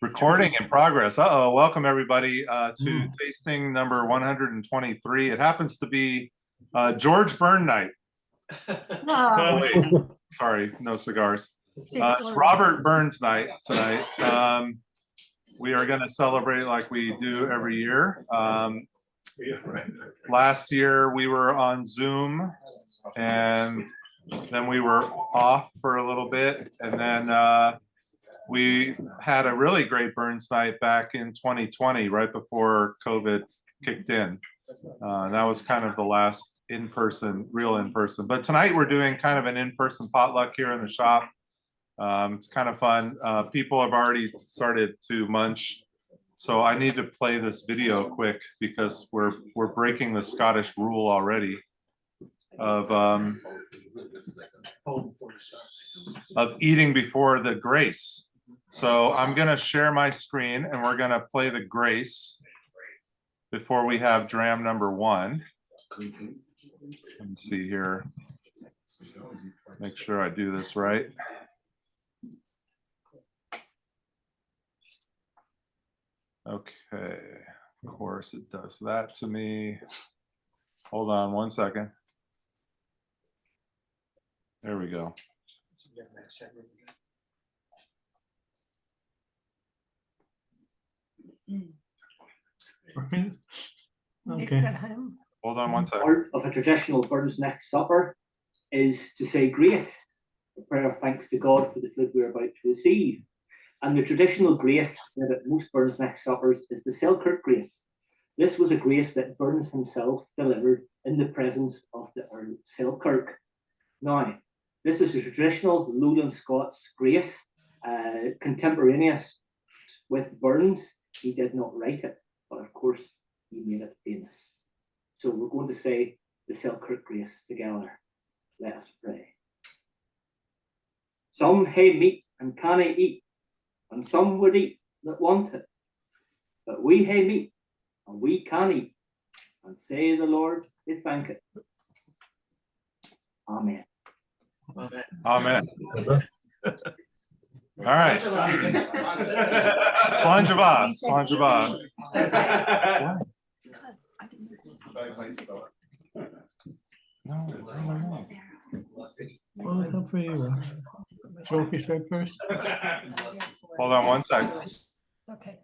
Recording in progress. Uh-oh, welcome everybody to tasting number 123. It happens to be George Byrne night. Oh, wait. Sorry, no cigars. It's Robert Burns night tonight. We are going to celebrate like we do every year. Last year we were on Zoom, and then we were off for a little bit, and then we had a really great Burns night back in 2020, right before COVID kicked in. That was kind of the last real in-person. But tonight we're doing kind of an in-person potluck here in the shop. It's kind of fun. People have already started to munch. So I need to play this video quick because we're breaking the Scottish rule already of eating before the grace. So I'm going to share my screen and we're going to play the grace before we have dram number 1. Let me see here. Make sure I do this right. Okay, of course it does that to me. Hold on 1 second. There we go. Okay. Hold on 1 second. Part of a traditional Burns Neck supper is to say grace, a prayer of thanks to God for the food we're about to receive. And the traditional grace said at most Burns Neck suppers is the Selkirk grace. This was a grace that Burns himself delivered in the presence of the Earl of Selkirk. Now, this is a traditional Lowland Scots grace, contemporaneous with Burns. He did not write it, but of course he made it famous. So we're going to say the Selkirk grace together. Let us pray. Some hae meat and canna eat, and some would eat that want it. But we hae meat and we can eat, and say the Lord they thank it. Amen. Amen. Amen. All right. Slanjava. Slanjava. No. Well, how for you? Trophy straight first. Hold on 1 second. It's okay.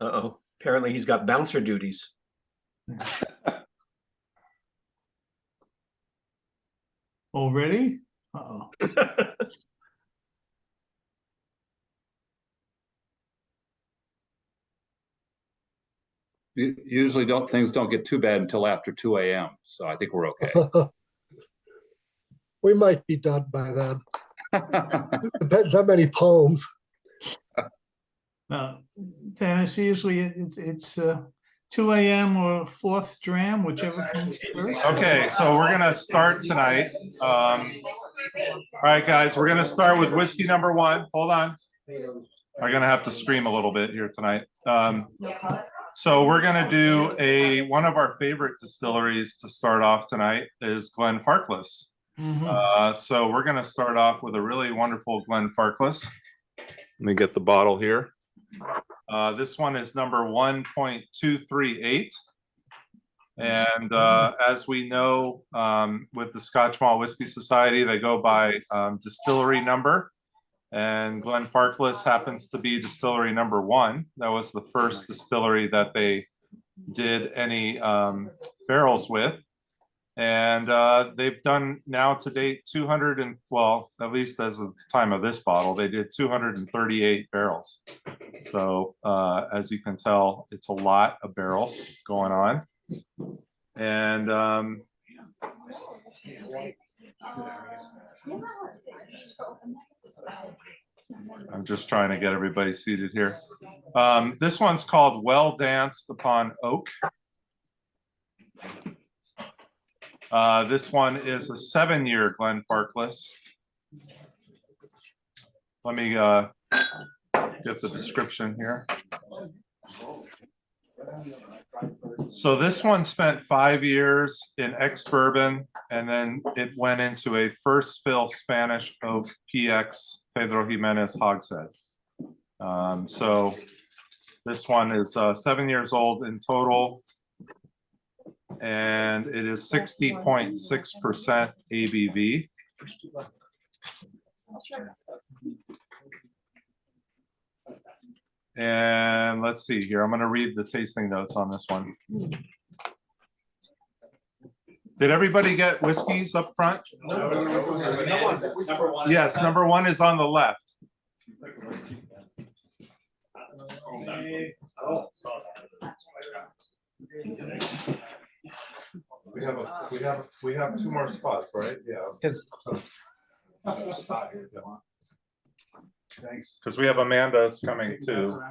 Uh-oh. Apparently he's got bouncer duties. Already? Uh-oh. Usually things don't get too bad until after 2 a.m. So I think we're okay. We might be done by then. Depends how many poems. Dennis, usually it's 2 a.m. or 4th dram, whichever comes first. Okay, so we're gonna start tonight. All right, guys, we're gonna start with whiskey number 1. Hold on. I'm gonna have to scream a little bit here tonight. So we're gonna do one of our favorite distilleries to start off tonight is Glenfarclas. So we're gonna start off with a really wonderful Glenfarclas. Let me get the bottle here. This one is number 1.238. And as we know, with the Scotch Malt Whisky Society, they go by distillery number. And Glenfarclas happens to be distillery number 1. That was the first distillery that they did any barrels with. And they've done now to date 200 and, well, at least as of the time of this bottle, they did 238 barrels. So as you can tell, it's a lot of barrels going on. And I'm just trying to get everybody seated here. This one's called Well Danced Upon Oak. This one is a 7-year Glenfarclas. Let me get the description here. So this one spent 5 years in ex-bourbon, and then it went into a first fill Spanish oak PX Pedro Jimenez hogshead. So this one is 7 years old in total, and it is 60.6% ABV. And let's see here. I'm going to read the tasting notes on this one. Did everybody get whiskeys up front? Yes, number one is on the left. We have 2 more spots, right? Yeah. Thanks. Because we have Amanda's coming too.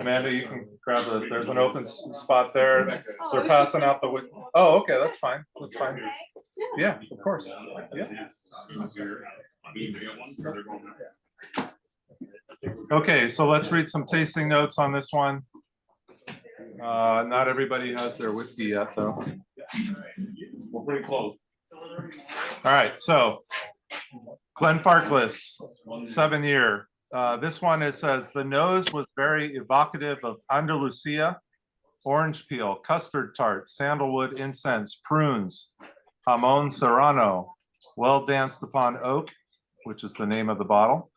Amanda, you can grab there's an open spot there. They're passing out the. Oh, okay, that's fine. That's fine. Yeah, of course. Yeah. Okay, so let's read some tasting notes on this one. Not everybody has their whiskey yet, though. We're pretty close. All right, so Glenfarclas, 7 year. This one, it says the nose was very evocative of Andalusia, orange peel, custard tart, sandalwood incense, prunes, jamon serrano, well danced upon oak, which is the name of the bottle,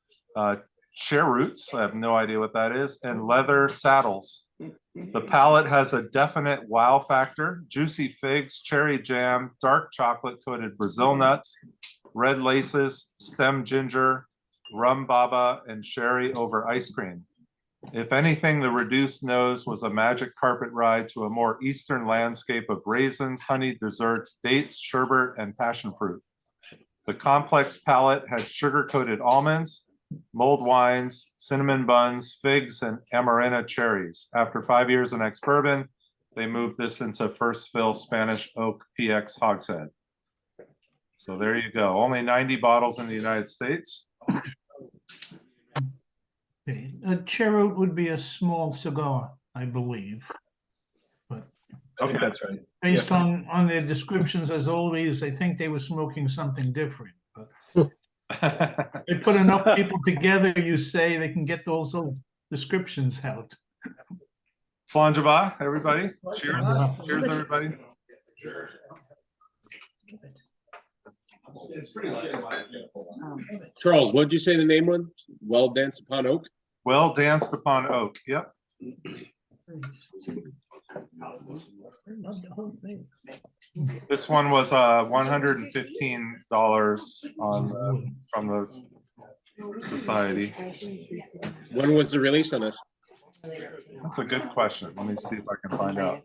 cheroots, I have no idea what that is, and leather saddles. The palate has a definite wow factor: juicy figs, cherry jam, dark chocolate coated Brazil nuts, red laces, stem ginger, rum baba, and sherry over ice cream. If anything, the reduced nose was a magic carpet ride to a more eastern landscape of raisins, honeyed desserts, dates, sherbet, and passion fruit. The complex palate had sugar-coated almonds, mulled wines, cinnamon buns, figs, and amarena cherries. After 5 years in ex-bourbon, they moved this into first fill Spanish oak PX hogshead. So there you go. Only 90 bottles in the United States. Okay. A cheroot would be a small cigar, I believe. But I think that's right. based on their descriptions as always, I think they were smoking something different. But they put enough people together, you say, they can get those little descriptions out. Slanjava, everybody. Cheers. Cheers, everybody. Charles, what'd you say the name was? Well Danced Upon Oak? Well danced upon oak. Yep. This one was $115 on from the society. When was the release on this? That's a good question. Let me see if I can find out.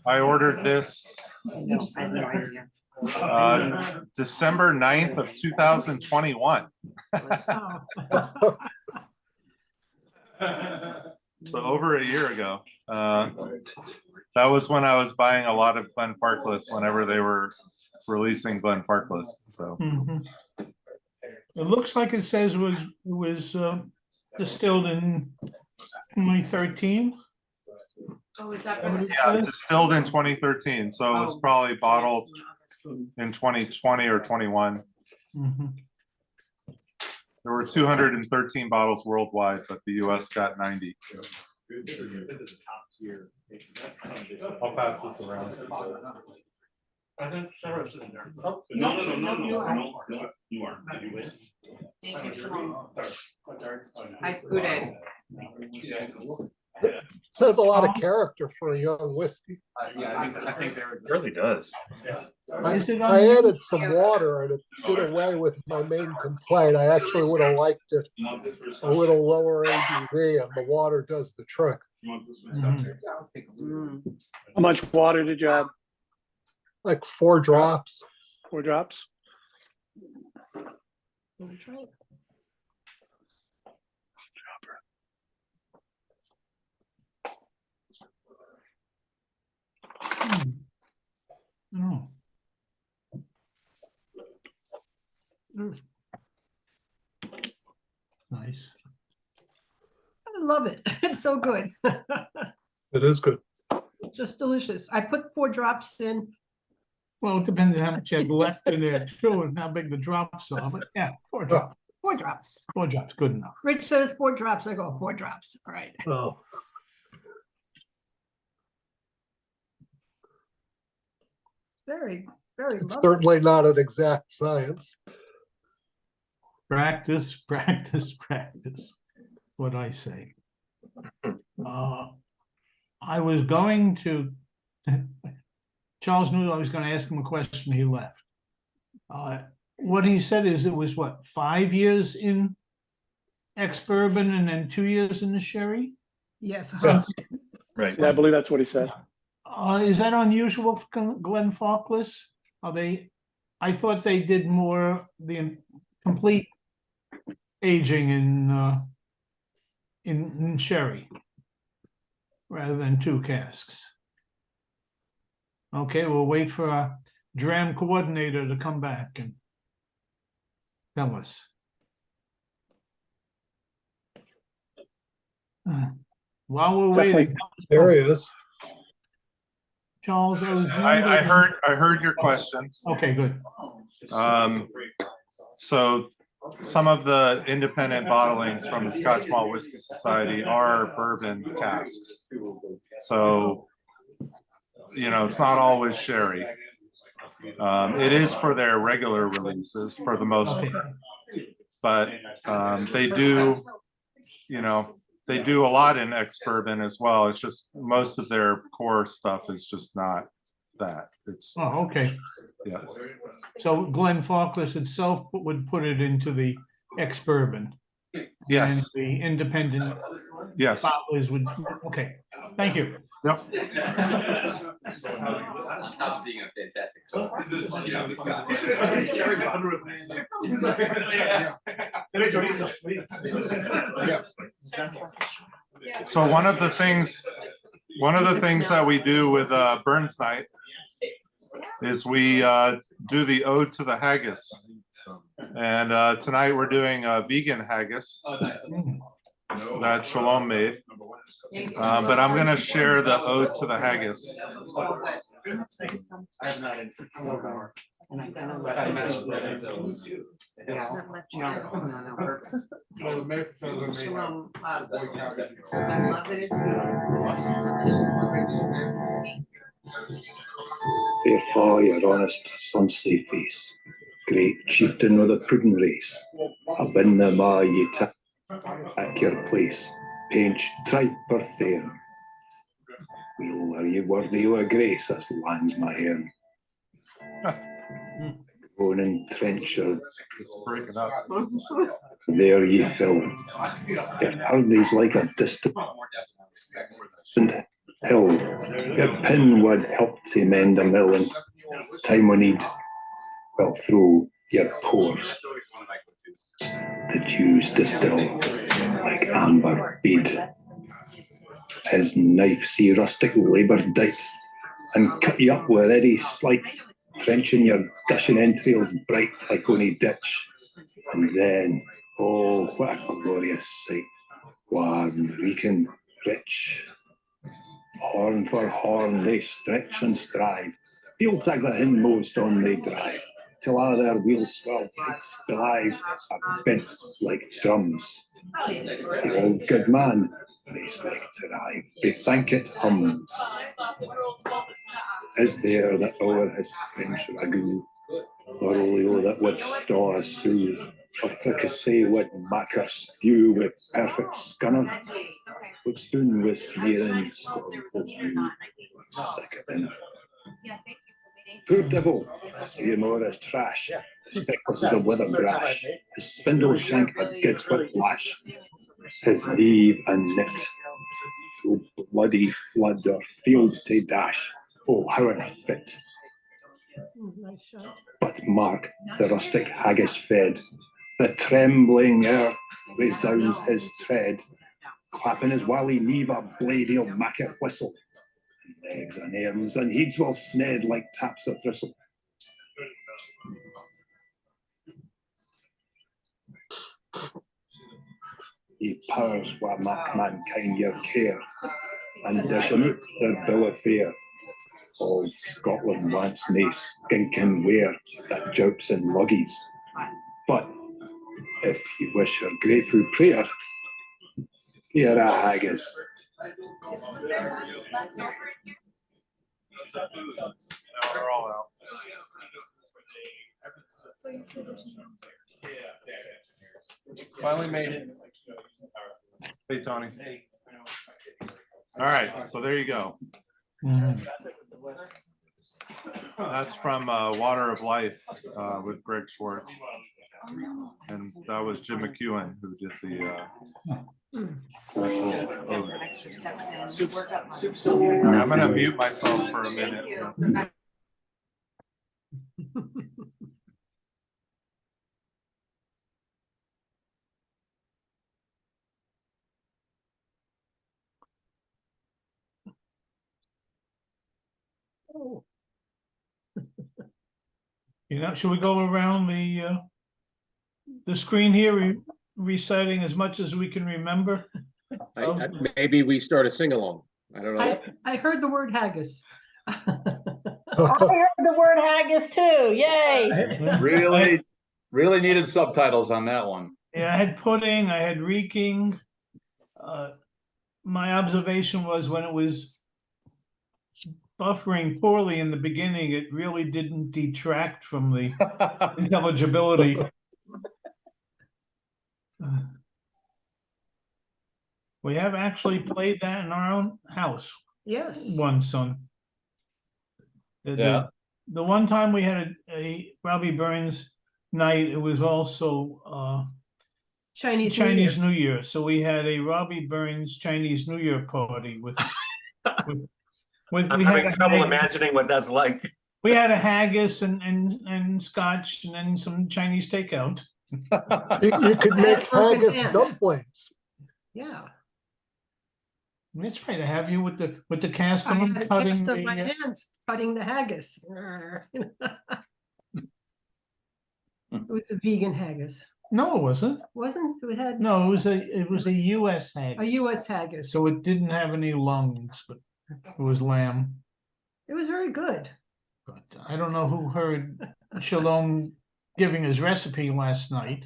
I ordered this December 9th of 2021. So over a year ago. That was when I was buying a lot of Glenfarclas whenever they were releasing Glenfarclas. So It looks like it says it was distilled in 2013. Oh, is that? yeah, distilled in 2013. So it was probably bottled in 2020 or 21. There were 213 bottles worldwide, but the US got 90. I'll pass this around. I think Sarah's in there. No, You are. thank you, Shalom. I scooted. Says a lot of character for a young whiskey. I think it really does. Is it on I the- added some water and it did away with my main complaint. I actually would have liked it a little lower ABV, and the water does the trick. How much water did you add? Like 4 drops. 4 drops? I don't Nice. I love it. It's so good. It is good. Just delicious. I put 4 drops in. Well, it depends on how much you have left in there too, and how big the drops are, but yeah, 4 drops. 4 drops. 4 drops, good enough. Rich says 4 drops. I go 4 drops. All right. Oh, Very, very it's lovely. certainly not an exact science. Practice, practice, practice, what I say. I was going to, Charles knew I was going to ask him a question, he left. What he said is it was what, 5 years in ex-bourbon and then 2 years in the sherry? Yes. Yeah. Right. Yeah, I believe that's what he said. Is that unusual for Glenfarclas? I thought they did more the complete aging in sherry rather than 2 casks. Okay, we'll wait for our dram coordinator to come back and tell us. While we're waiting, There he is. Charles, I heard your question. Okay, good. So some of the independent bottlings from the Scotch Malt Whisky Society are bourbon casks. So, you know, it's not always sherry. It is for their regular releases for the most part. But they do, you know, they do a lot in ex-bourbon as well. It's just most of their core stuff is just not that. It's Oh, okay. yeah. So Glenfarclas itself would put it into the ex-bourbon. Yes. And the independent Yes. bottlers would, okay, thank you. Yep. Being a fantastic. So one of the things that we do with Burns Night is we do the ode to the haggis, and tonight we're doing a vegan haggis that Shalom made, but I'm going to share the ode to the haggis. Therefore, your honest, sonsy face, great chieftain of the pudding race, I win the ma ye tip at your place, painch tripe or thairn. Weel, are ye worthy o' a grace as lands my hairn? Bone and trencher, It's breaking up. there ye fill. Your hurdies like a distant hill. Your pin would help to mend a mill, and time we need will through your pores. The dews distill like amber bead. His knife see rustic labour dight, and cut you up with ready slight, trenching your gushing entrails bright like ony ditch. And then, oh, what a glorious sight, warm, reeking, rich. Horn for horn they stretch and strive, fields like the hindmost on they drive, till all their wheels swell pikes belive are bent like drums. The old good man, race like to ride, bethank it hums. Is there that o'er his French ragout, or olio that would store a sou, or fricassee would macker stew with perfect scunner, with spoon with sneering, second. Poor devil, see him o'er his trash, his feckless as a wither brash, his spindle shank a gets with lash, his leave and knit, through bloody flood or field to dash, oh how unfit. But mark the rustic haggis fed, the trembling earth resounds his tread, clapping his wally leave a blade he'll mack it whistle, and legs and arms and heads will sned like taps of thistle. He powers what mak mankind your care, and dishing out their bill of fare. All Scotland wants nae skinking ware that joups in luggies. But if you wish your grateful prayer, here a haggis. Was there one last offer in here? No, they're all out. So you should just. Finally made it. Hey, Tony. All right, so there you go. That's from Water of Life with Greg Schwartz. And that was Jim McEwen who did the special. I'm gonna mute myself for a minute. You know, should we go around the screen here, reciting as much as we can remember? Maybe we start a sing-along. I don't know. I heard the word haggis. I heard the word haggis too. Yay. Really needed subtitles on that one. Yeah, I had pudding, I had reeking. My observation was when it was buffering poorly in the beginning, it really didn't detract from the intelligibility. We have actually played that in our own house Yes. once on. The one time we had a Robbie Burns night, it was also Chinese New Year. So we had a Robbie Burns Chinese New Year party with I'm we having had trouble imagining what that's like. We had a haggis and scotch and then some Chinese takeout. You could make haggis dumplings. Yeah. That's right. I have you with the cast I on had a cutting cast of my the. hand cutting the haggis. It was a vegan haggis. No, it wasn't. Wasn't it? Had No, it was a U.S. haggis. a U.S. haggis. So it didn't have any lungs, but it was lamb. It was very good. But I don't know who heard Shalom giving his recipe last night.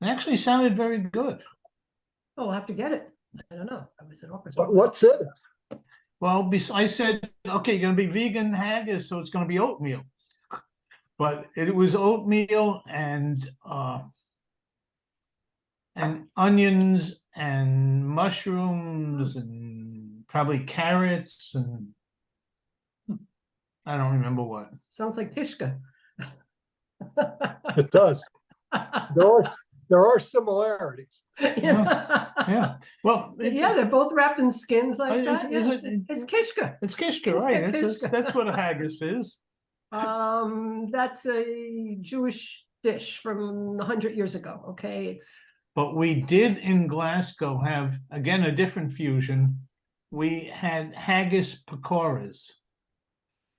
It actually sounded very good. Oh, we'll have to get it. I don't know. I was at Orchards. But what's in it? Well, I said, okay, you're gonna be vegan haggis, so it's gonna be oatmeal. But it was oatmeal and onions and mushrooms and probably carrots and I don't remember what. Sounds like Pishka. It does. There are similarities. Yeah. Well, yeah, they're both wrapped in skins like Is- that. is Yeah, it- it's kishka. It's kishka, It's right? kishka. That's what a haggis is. That's a Jewish dish from 100 years ago. Okay, it's But we did in Glasgow have, again, a different fusion. We had haggis pakoras,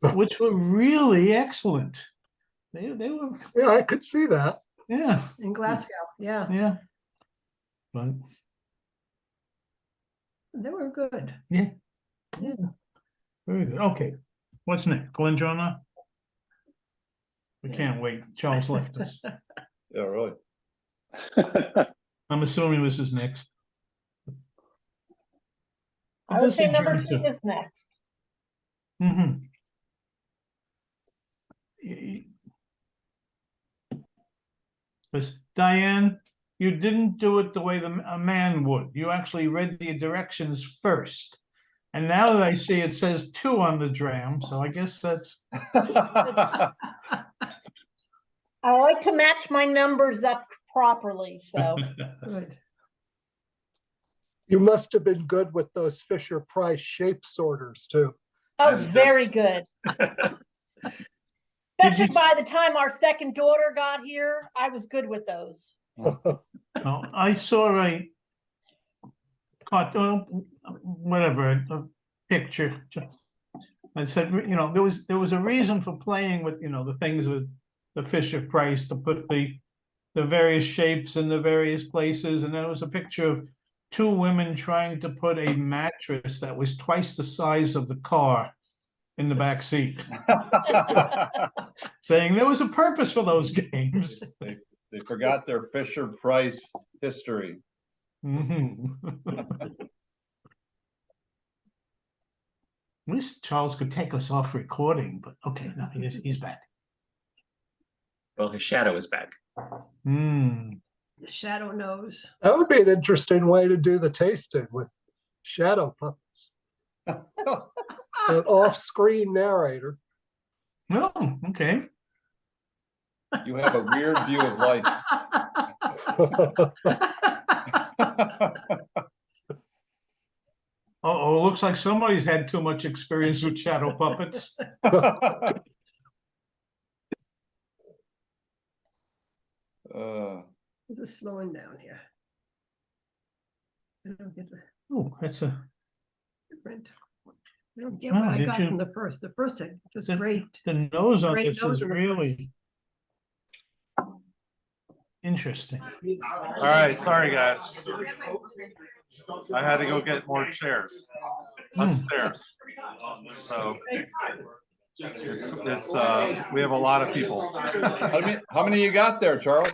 which were really excellent. They were, Yeah, I could see that. yeah, in Glasgow. Yeah, yeah. But they were good. yeah, Yeah. very good. Okay, what's next? Glendronach? We can't wait. Charles left us. Yeah, really. I'm assuming this is next. I would say number 2 is next. Mm-hmm. Diane, you didn't do it the way a man would. You actually read the directions first. And now that I see it says 2 on the dram, so I guess that's. I like to match my numbers up properly, so. Good. You must have been good with those Fisher-Price shape sorters too. Oh, very good. Especially by the time our second daughter got here, I was good with those. No, I saw a picture. I said, you know, there was a reason for playing with, you know, the things with the Fisher Price to put the various shapes in the various places, and there was a picture of two women trying to put a mattress that was twice the size of the car in the back seat, saying there was a purpose for those games. They forgot their Fisher Price history. Mhm. Wish Charles could take us off recording, but okay, no, he's back. Well, his shadow is back. Hmm. The shadow knows. That would be an interesting way to do the tasting with shadow puppets. An off-screen narrator. No, okay. You have a weird view of life. Oh, looks like somebody's had too much experience with shadow puppets. Just slowing down here. I don't get the Oh, that's a different. I don't get Wow, what I did got you- from the first. The first had just the- great. the nose on Great this nose is on the really interesting. All right, sorry, guys. I had to go get more chairs upstairs. So it's we have a lot of people. How many you got there, Charles?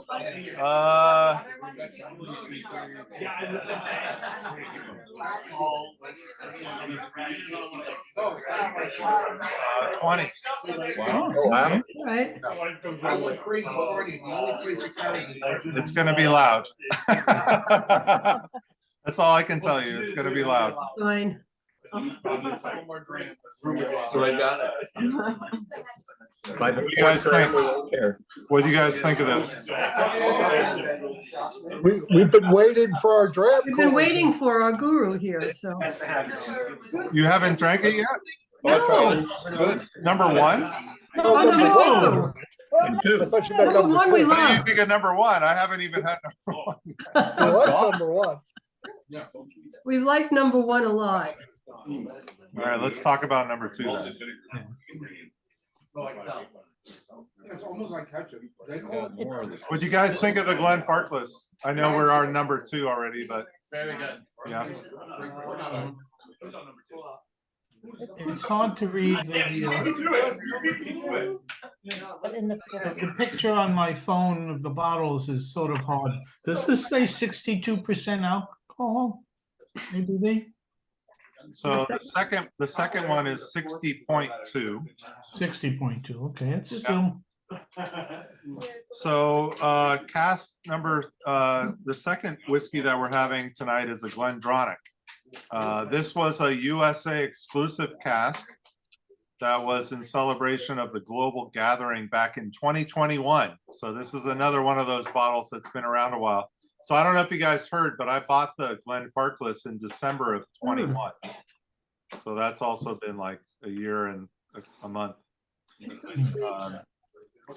20. Wow. Oh, wow. Right. It's gonna be loud. That's all I can tell you. It's gonna be loud. Fine. So I got it. By the What do you guys fourth time, think? we won't care. What do you guys think of this? We've been waiting for our draft. We've been waiting for our guru here, so. You haven't drank it yet? No. Good. Number one? Oh, number two. And two. I thought you meant Number number one we two. What do you love. think of number one? I haven't even had number one. I like number one. We like number one a lot. All right, let's talk about number two. then. What do you guys think of the Glenfarclas? I know we're our number two already, but Very good. yeah. It's hard to read the picture on my phone of the bottles is sort of hard. Does this say 62% alcohol? ABV? So the second one is 60.2. 60.2, okay, it's still. So cask number the second whiskey that we're having tonight is a Glendronach. This was a USA exclusive cask that was in celebration of the global gathering back in 2021. So this is another one of those bottles that's been around a while. So I don't know if you guys heard, but I bought the Glenfarclas in December of 21. So that's also been like a year and a month.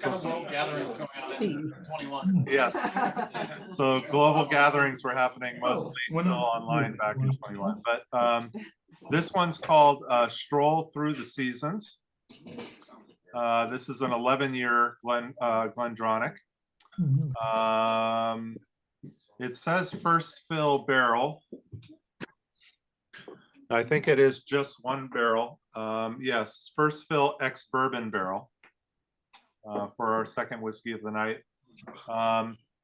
Global gatherings going on in 21. Yes. So global gatherings were happening mostly still online back in 21. But this one's called Stroll Through the Seasons. This is an 11-year Glendronach. It says first fill barrel. I think it is just one barrel. Yes, first fill ex-bourbon barrel. For our second whiskey of the night.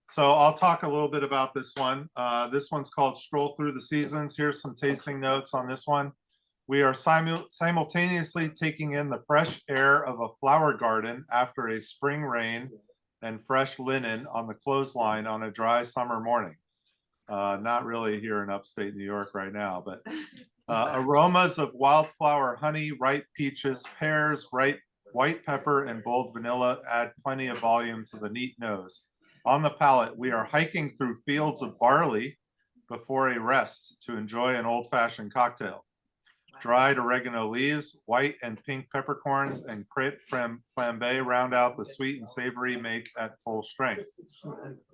So I'll talk a little bit about this one. This one's called Stroll Through the Seasons. Here's some tasting notes on this one. We are simultaneously taking in the fresh air of a flower garden after a spring rain and fresh linen on the clothesline on a dry summer morning. Not really here in upstate New York right now, but aromas of wildflower honey, ripe peaches, pears, ripe white pepper and bold vanilla add plenty of volume to the neat nose. On the palate, we are hiking through fields of barley before a rest to enjoy an old-fashioned cocktail. Dried oregano leaves, white and pink peppercorns, and crepe flambe round out the sweet and savory make at full strength.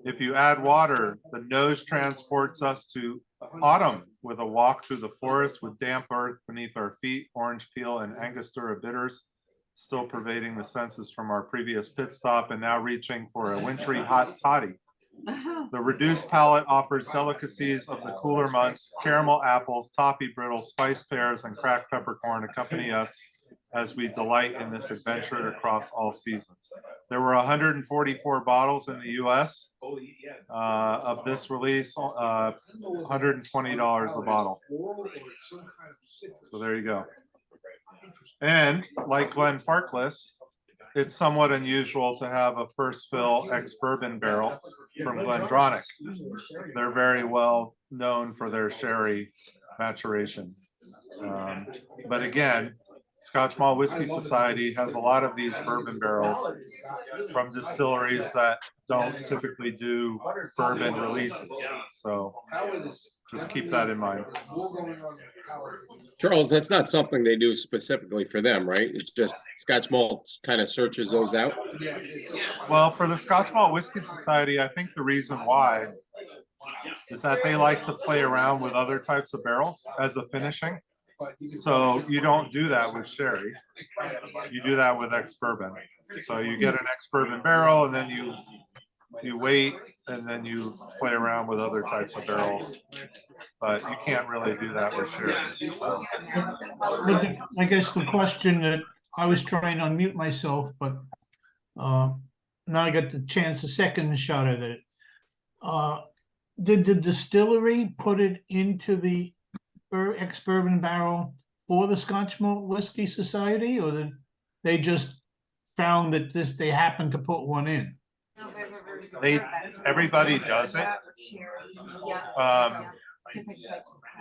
If you add water, the nose transports us to autumn with a walk through the forest with damp earth beneath our feet, orange peel and Angostura bitters still pervading the senses from our previous pit stop and now reaching for a wintry hot toddy. The reduced palate offers delicacies of the cooler months. Caramel apples, toffee brittle, spice pears, and cracked peppercorn accompany us as we delight in this adventure across all seasons. There were 144 bottles in the US of this release, $120 a bottle. So there you go. And like Glenfarclas, it's somewhat unusual to have a first fill ex-bourbon barrel from Glendronach. They're very well known for their sherry maturation. But again, Scotch Malt Whisky Society has a lot of these bourbon barrels from distilleries that don't typically do bourbon releases. So just keep that in mind. Charles, that's not something they do specifically for them, right? It's just Scotch Malt kind of searches those out. Well, for the Scotch Malt Whisky Society, I think the reason why is that they like to play around with other types of barrels as a finishing. So you don't do that with sherry. You do that with ex-bourbon. So you get an ex-bourbon barrel and then you wait and then you play around with other types of barrels. But you can't really do that with sherry. So. I guess the question that I was trying to unmute myself, but now I got the chance, a second shot at it. Did the distillery put it into the ex-bourbon barrel for the Scotch Malt Whisky Society, or did they just found that they happened to put one in? Everybody does it.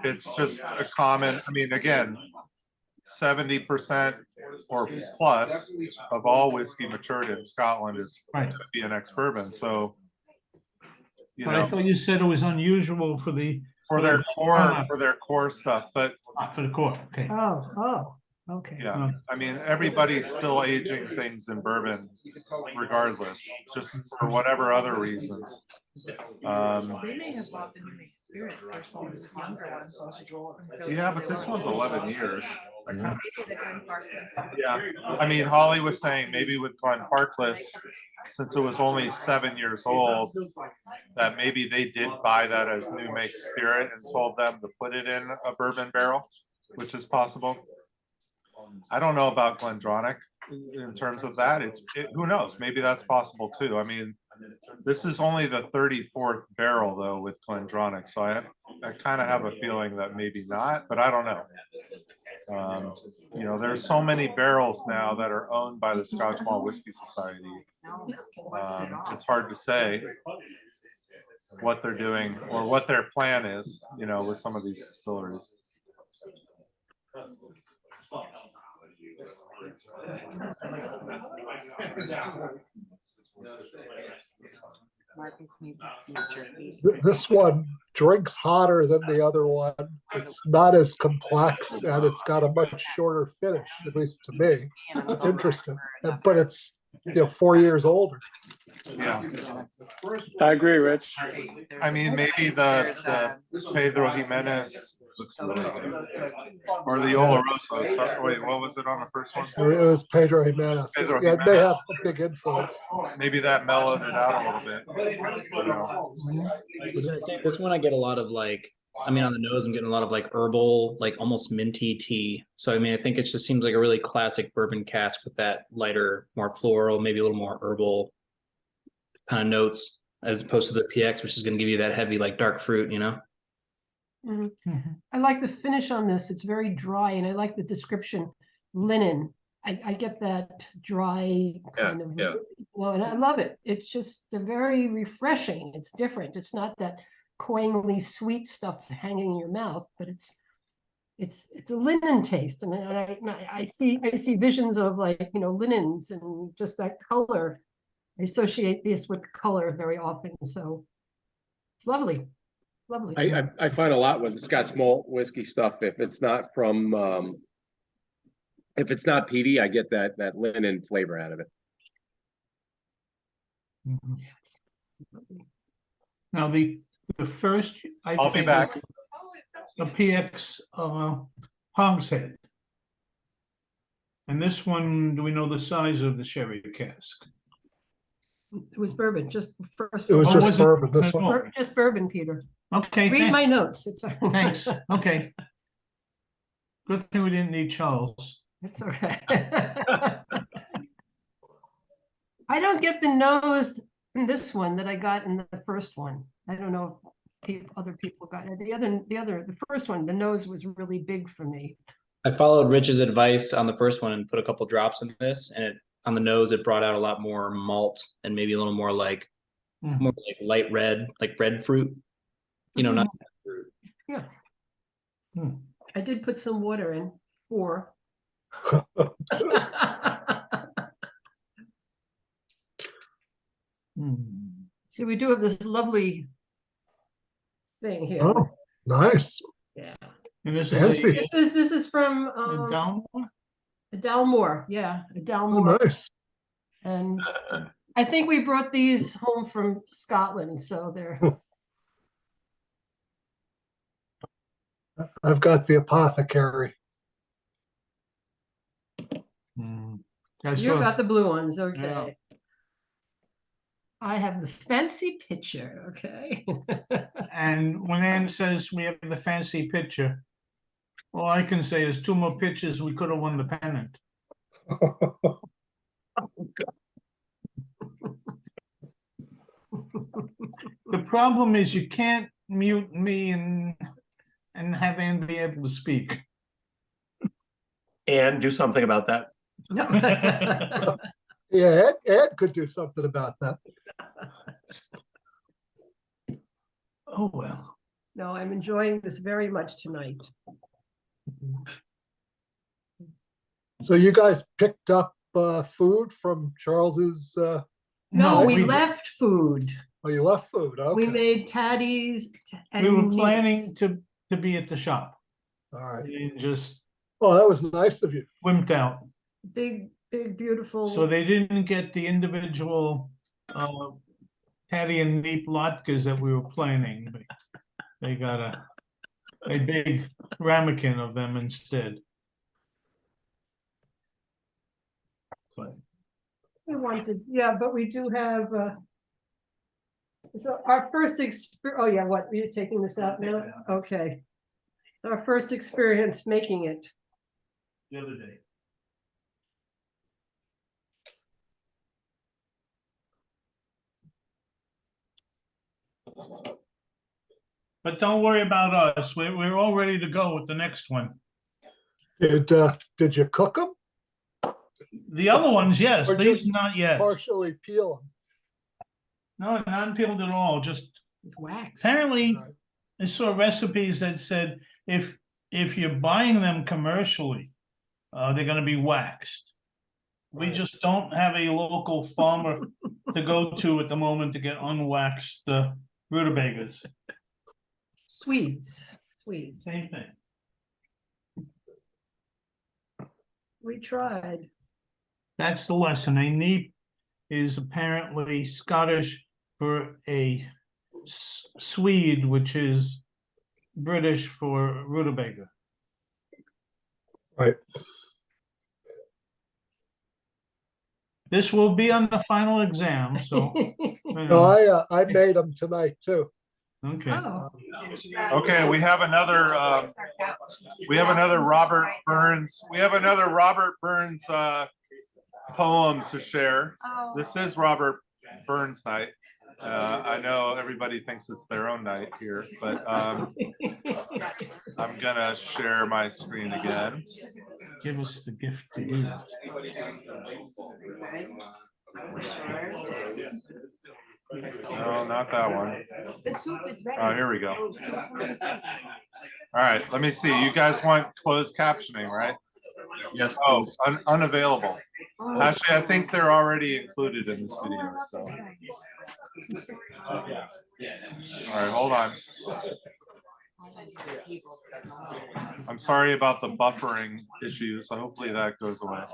It's just a common, I mean, again, 70% or plus of all whiskey matured in Scotland is going to be an ex-bourbon. So, you know, I thought you said it was unusual for their core stuff, but for the core. Okay. Okay. Yeah, I mean, everybody's still aging things in bourbon regardless, just for whatever other reasons. They may have bought the New Make Spirit for some of these younger ones. Yeah, but this one's 11 years. Maybe the Glenfarclas. Yeah, I mean, Holly was saying maybe with Glenfarclas, since it was only 7 years old, that maybe they did buy that as New Make Spirit and told them to put it in a bourbon barrel, which is possible. I don't know about Glendronach in terms of that. Who knows? Maybe that's possible too. I mean, this is only the 34th barrel though with Glendronach, so I kind of have a feeling that maybe not, but I don't know. You know, there's so many barrels now that are owned by the Scotch Malt Whisky Society. It's hard to say what they're doing or what their plan is, you know, with some of these distilleries. This one drinks hotter than the other one. It's not as complex and it's got a much shorter finish, at least to me. It's interesting, but it's 4 years older. Yeah, I agree, Rich. I mean, maybe the Pedro Jimenez looks really good, or the Oloroso. So, wait, what was it on the first one? It was Pedro Jimenez. Pedro Yeah, Jimenez. they have a big influence. Maybe that mellowed it out a little bit. You know. I was gonna say this one I get a lot of on the nose I'm getting a lot of herbal, almost minty tea. So I mean I think it just seems like a really classic bourbon cask with that lighter, more floral, maybe a little more herbal kind of notes as opposed to the PX, which is gonna give you that heavy dark fruit, you know? I like the finish on this. It's very dry, and I like the description, linen. I get that dry kind of, and I love it. It's just very refreshing. It's different. It's not that coyingly sweet stuff hanging in your mouth, but it's a linen taste. I mean, I see visions of linens and just that color. I associate this with color very often, so it's lovely. Lovely. I find a lot with the Scotch malt whiskey stuff. If it's not from, if it's not peaty, I get that linen flavor out of it. Now the first, I'll be back. The PX hogshead, and this one, do we know the size of the sherry cask? It was bourbon, just first. It was Oh, just was it? bourbon, this Oh, one. Just bourbon, Peter. Okay, Read my notes. It's thanks, okay. Good thing we didn't need Charles. It's okay. I don't get the nose in this one that I got in the first one. I don't know if other people got it. The first one, the nose was really big for me. I followed Rich's advice on the first one and put a couple drops in this, and it on the nose it brought out a lot more malt and maybe a little more like light red, like red fruit. You know, not fruit. Yeah. I did put some water in 4. See, we do have this lovely thing here. Oh, nice. Yeah. And this Fancy. This is from Dalmore. Yeah, Dalmore. Oh, nice. And I think we brought these home from Scotland, so they're. I've got the apothecary. You got the blue ones, okay. Yeah. I have the fancy picture, okay. And when Ann says we have the fancy picture, all I can say is 2 more pictures, we could have won the pennant. The problem is you can't mute me and have Ann be able to speak. And do something about that. Yeah, Ed could do something about that. Oh, well. No, I'm enjoying this very much tonight. So you guys picked up food from Charles's? No, we left food. Oh, you left food. Okay. We made tatties. We were planning to be at the shop. All right. And just. Oh, that was nice of you. Wimped out. Big, beautiful. So they didn't get the individual Patty and Neep latkes that we were planning. They got a big ramekin of them instead. But we wanted, yeah, but we do have. So our first experience. Oh yeah, what? You're taking this out now? Okay. So our first experience making it. The other day. But don't worry about us. We're all ready to go with the next one. Did you cook them? The other ones, yes. Or These just not yet. Partially peel them. No, not peeled at all. Just it's wax. Apparently, I saw recipes that said if you're buying them commercially, they're going to be waxed. We just don't have a local farmer to go to at the moment to get unwaxed rutabagas. Swedes. Same thing. We tried. That's the lesson. A neep is apparently Scottish for a Swede, which is British for rutabaga. Right. This will be on the final exam, so. No, I made them tonight too. Okay. Oh. Okay, we have another Robert Burns. We have another Robert Burns poem to share. This is Robert Burns night. I know everybody thinks it's their own night here, but I'm gonna share my screen again. Give us the gift to do. No, not that one. The soup is ready. Oh, here we go. All right, let me see. You guys want closed captioning, right? Yes. Oh, unavailable. Actually, I think they're already included in this video. So, all right, hold on. I'm sorry about the buffering issues. So hopefully that goes away.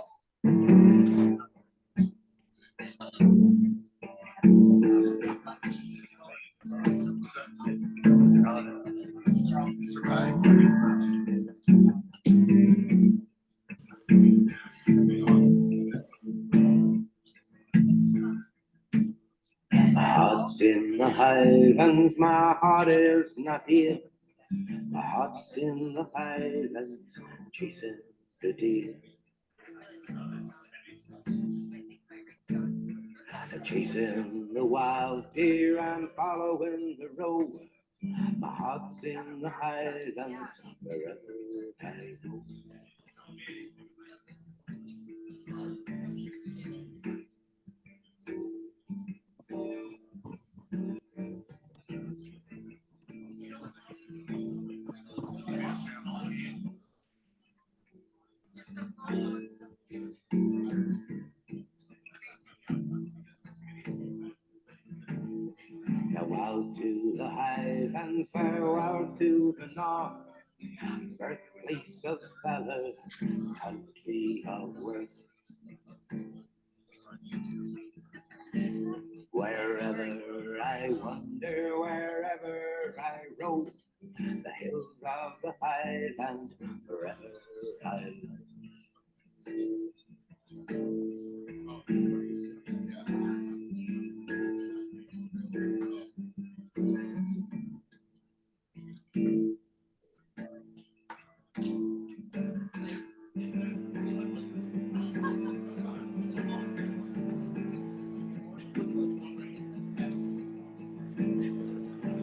Highlands, my heart is not here. My heart's in the Highlands, chasing the deer. Chasing the wild deer and following the road. My heart's in the Highlands, wherever I go. Farewell to the Highlands, farewell to the North, birthplace of valor, country of worth. Wherever I wander, wherever I roam, the hills of the Highlands, forever I love.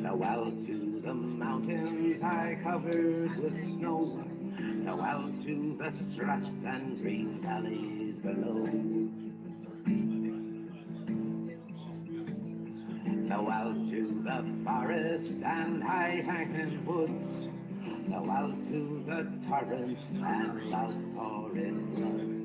Farewell to the mountains I covered with snow. Farewell to the straths and green valleys below. Farewell to the forests and high-hanging woods. Farewell to the torrents and outpouring floods.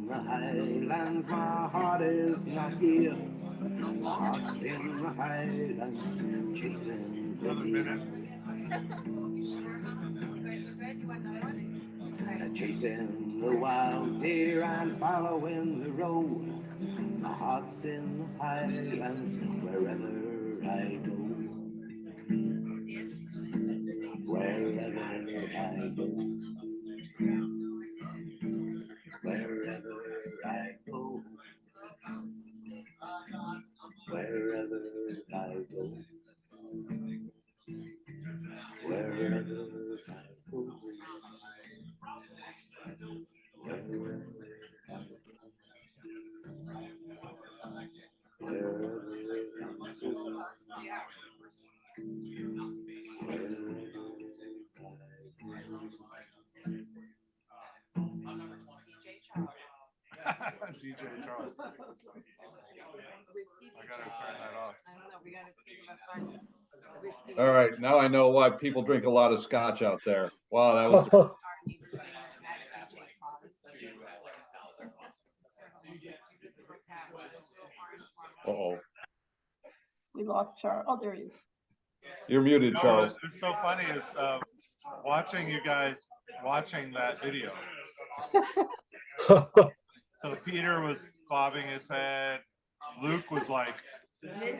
Highlands, my heart is not here. My heart's in the Highlands, chasing the deer. Chasing the wild deer and following the road. My heart's in the Highlands, wherever I go. Wherever I go. Wherever I go, wherever I go, wherever I go, DJ Charles. I gotta turn that off. All right, now I know why people drink a lot of scotch out there. Wow, that was. Uh-oh. We lost Charles. Oh, there he is. You're muted, No, Charles. it's so funny is watching you guys watching that video. So Peter was bobbing his head. Luke was like, then he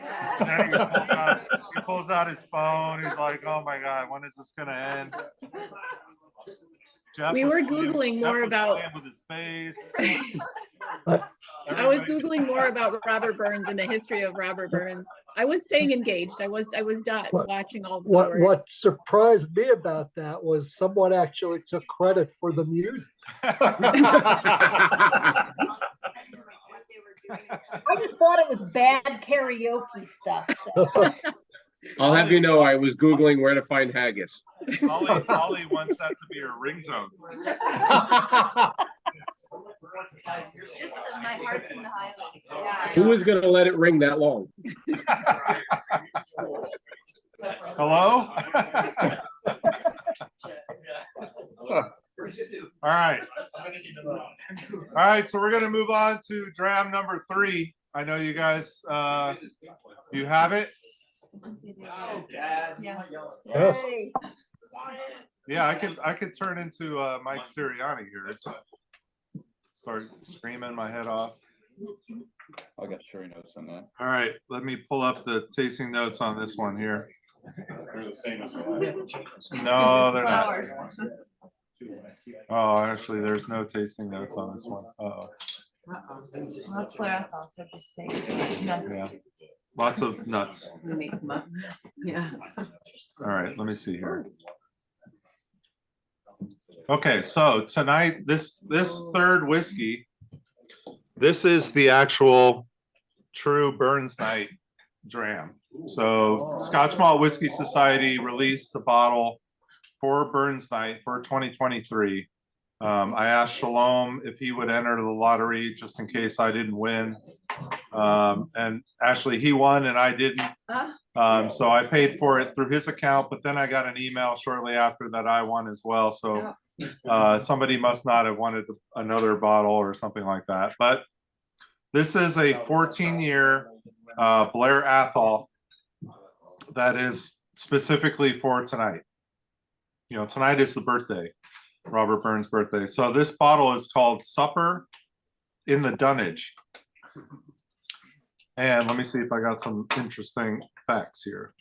pulls out his phone. He's like, "Oh my God, when is this gonna end?" Jeff We was were playing- Googling Jeff more was about. playing with his face. I was Googling more about Robert Burns and the history of Robert Burns. I was staying engaged. I was not watching all the work. What surprised me about that was someone actually took credit for the music. I just thought it was bad karaoke stuff. So. I'll have you know, I was Googling where to find haggis. Ollie wants that to be her ringtone. Just my heart's in the Highlands. Yeah. Who is going to let it ring that long? Hello? All right. All right, so we're gonna move on to dram number 3. I know you guys, do you have it? Yes. Yeah, I could turn into Mike Sirianni here. Start screaming my head off. I got sherry notes on that. All right, let me pull up the tasting notes on this one here. They're the same as the last. No, they're not. Oh, actually, there's no tasting notes on this one. Well, that's Blair Athol, so just say nuts. Yeah, lots of nuts. We make them up. Yeah. All right, let me see here. Okay, so tonight, this third whiskey, this is the actual true Burns Night dram. So Scotch Malt Whisky Society released a bottle for Burns Night for 2023. I asked Shalom if he would enter the lottery just in case I didn't win. And actually he won and I didn't. So I paid for it through his account, but then I got an email shortly after that I won as well. So somebody must not have wanted another bottle or something like that. But this is a 14-year Blair Athol that is specifically for tonight. You know, tonight is the birthday, Robert Burns' birthday. So this bottle is called Supper in the Dunnage. And let me see if I got some interesting facts here.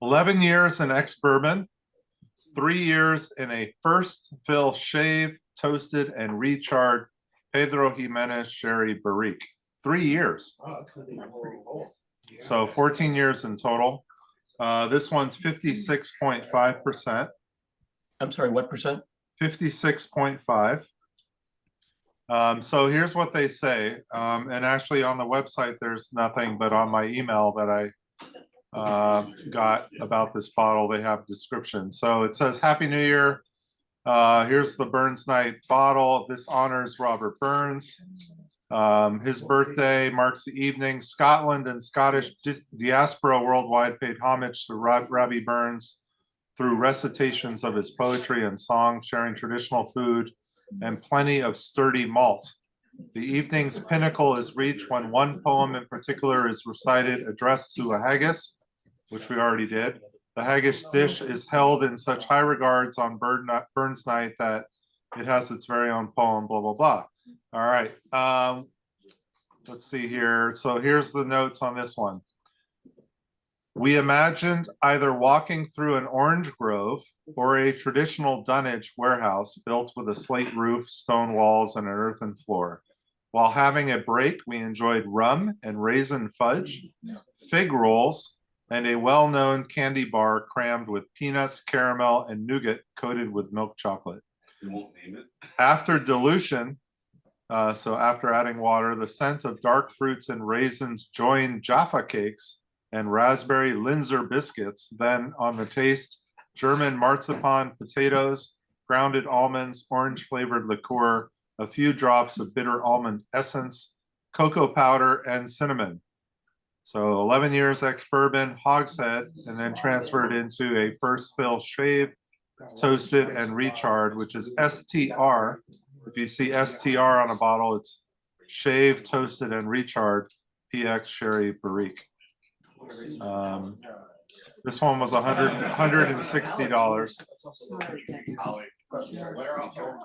11 years in ex-bourbon, 3 years in a first fill shave, toasted and recharred Pedro Jimenez Sherry Barrique. 3 years. So 14 years in total. This one's 56.5%. I'm sorry, what percent? 56.5. So here's what they say. And actually on the website, there's nothing, but on my email that I got about this bottle, they have description. So it says, Happy New Year. Here's the Burns Night bottle. This honors Robert Burns. His birthday marks the evening. Scotland and Scottish diaspora worldwide paid homage to Robbie Burns through recitations of his poetry and song, sharing traditional food and plenty of sturdy malt. The evening's pinnacle is reached when one poem in particular is recited addressed to a haggis, which we already did. The haggis dish is held in such high regards on Burns Night that it has its very own poem, blah, blah, blah. All right, let's see here. So here's the notes on this one. We imagined either walking through an orange grove or a traditional dunnage warehouse built with a slate roof, stone walls, and an earthen floor. While having a break, we enjoyed rum and raisin fudge, fig rolls, and a well-known candy bar crammed with peanuts, caramel, and nougat coated with milk chocolate. We won't name it. After dilution, so after adding water, the scent of dark fruits and raisins joined Jaffa cakes and raspberry Linzer biscuits. Then on the taste, German marzipan, potatoes, grounded almonds, orange flavored liqueur, a few drops of bitter almond essence, cocoa powder, and cinnamon. So 11 years ex-bourbon, hogshead, and then transferred into a first fill shave, toasted and recharred, which is STR. If you see STR on a bottle, it's shaved, toasted, and recharred PX Sherry Barrique. This one was $160.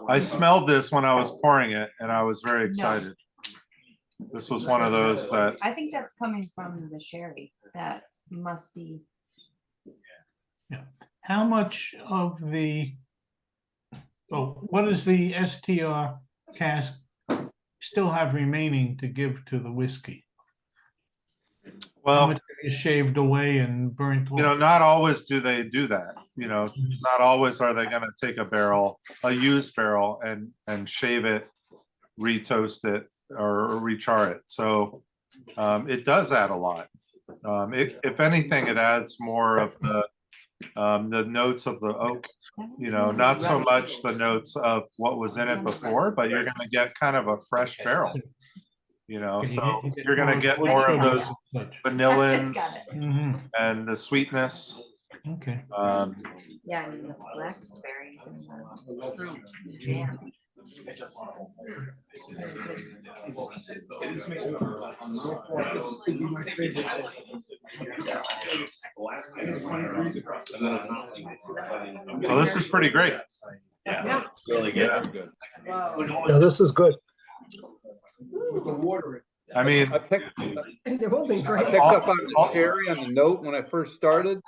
I smelled this when I was pouring it, and I was very excited. This was one of those that I think that's coming from the sherry, that musty. Yeah. How much of the, what does the STR cask still have remaining to give to the whiskey? Well, how much is shaved away and burnt off? You know, not always do they do that. You know, not always are they going to take a barrel, a used barrel, and shave it, retoast it, or rechar it. So it does add a lot. If anything, it adds more of the notes of the oak, you know, not so much the notes of what was in it before, but you're going to get kind of a fresh barrel, you know, so you're going to get more of those vanillins and the sweetness. Okay. Yeah, I mean, the blackberries and the fruit jam. So this is pretty great. Yeah. Really good. Yeah, this is good. I mean, I picked They're all been great. up on the cherry on the note when I first started,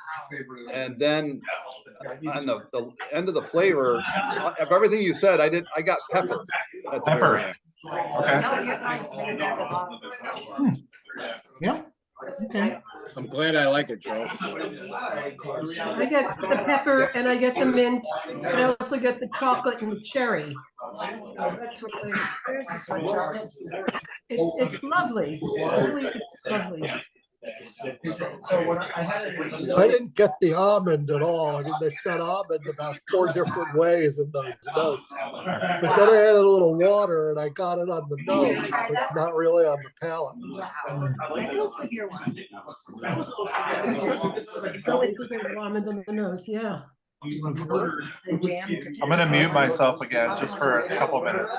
and then on the end of the flavor of everything you said, I got pepper. At the very end. Okay. No, you're fine. Maybe that's a lot. Yeah. Okay. I'm glad I like it, Joe. I get the pepper and I get the mint, and I also get the chocolate and the cherry. So that's really, Where's this one, Charles? it's lovely. It's lovely. I didn't get the almond at all. I mean, they said almond about 4 different ways in those notes. But then I added a little water and I got it on the nose, but not really on the palate. That goes with your one. It's always with the almond on the nose, yeah. The jam. I'm gonna mute myself again just for a couple minutes.